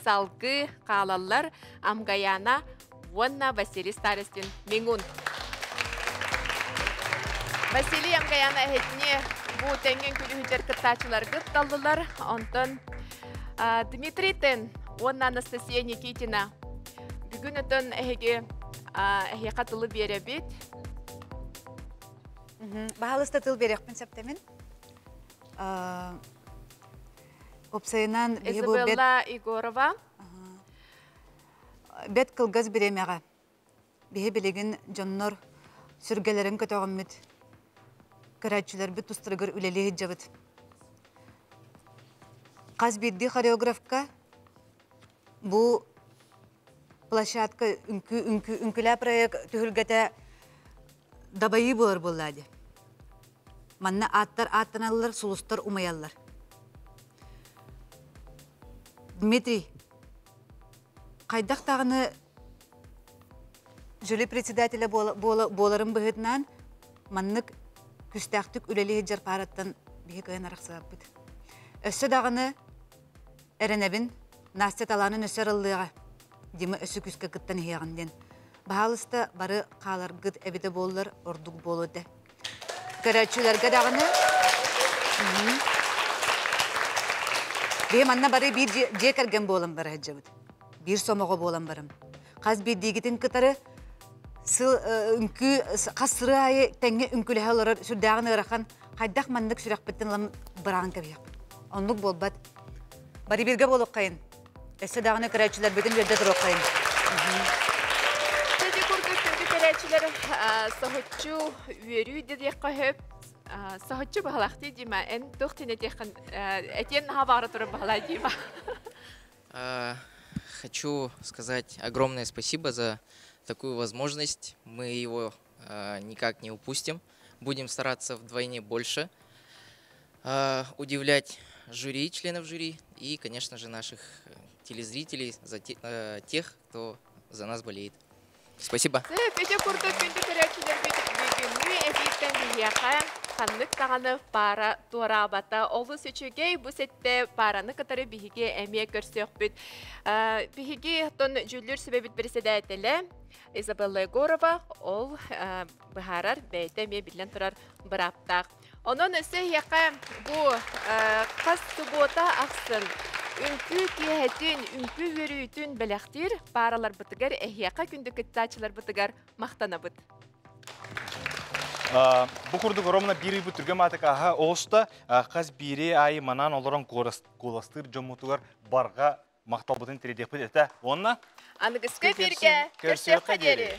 салғы қалалар Амгаяна, онна Василий Старостин Меңун. Василий Амгаяна әйетіне бұл тәңген күлігідер кыттачылар кытталдылар. Онтын Дмитрий Тен, онна Анастасия Никитина. Бүгін өтін әйеге қатылы бере бет. Бағалысты тыл берекпін сәптемін. Опсайынан Изабелла Егорова. Бет кылгыз беремеға. Бейі білеген жоннор сүргелерін көтоғыммет. Көрәтшілер бүт тұстырығыр үлелегі жабыт. Қаз бірді хореографка бұл площадка үнкілі проект түхілгеті дабайы болар болады. Манна аттар аттаналар, сулустар умаялар. Дмитрий, қайдақ тағыны жүлі председателі боларын бұғытынан маннық күстәқтік үлелі жар параттан бейі қайын арақсығап бұд. Өссі дағыны әрінәбін Настя таланын өсер ыллыға демі өсі күскі күттан хеғынден. Бағалысты бары қалар ғыд әбіді болылар ордық болуды. Көрәтшілерге дағыны бейім анна бары бір жекерген болым бары әджабыд. Bir somоғы болам барым. Қаз бейдегетін күтары қас сыры айы тәңе үнкілі әлірі сүрдәғын ұраққан қайдақ мандық сүрәқ біттін лам бірағын кәбейек. Онлық болбад. Бары бірге болуқ қайын. Әсі дағыны көрәтшілер бетін берді тұруқ қайын. Сәді күрдік күнді көрәтшілер сағытчу өрі дедек қойып, сағытчу бағалақты дейма, ән тұқтен әтен хабары тұрып бағала дейма. Хочу сказать огромное спасибо за такую возможность. Мы его никак не упустим. Будем стараться вдвойне больше удивлять жюри, членов жюри и, конечно же, наших телезрителей, за тех, кто за нас болеет. Спасибо. Ханнык тағаны пара туарабата олы сөчугей бұл сетте параны катары бихиге әмия көрсөк бүт. Бихиге тон жүлдер себебіт бірседе әтелі Изабелла Егорова ол бұхарар бәйті әмия білен тұрар бір аптақ. Onun öseyyaqa bu qas subota aqsın. Ünkü kiyetin, ünkü yürüytün belektir, paralar bıtıgar, ehyaqa kündük etsaçılar bıtıgar, maqtana bıt. Bu kurduk oromna biri bu türge matık aha oğusta qaz biri ayı manan olaran kolastır jomutugar barga maqtal bıtın teredek bıt ete. Onna? Anıgıska birge, körsök kaderi.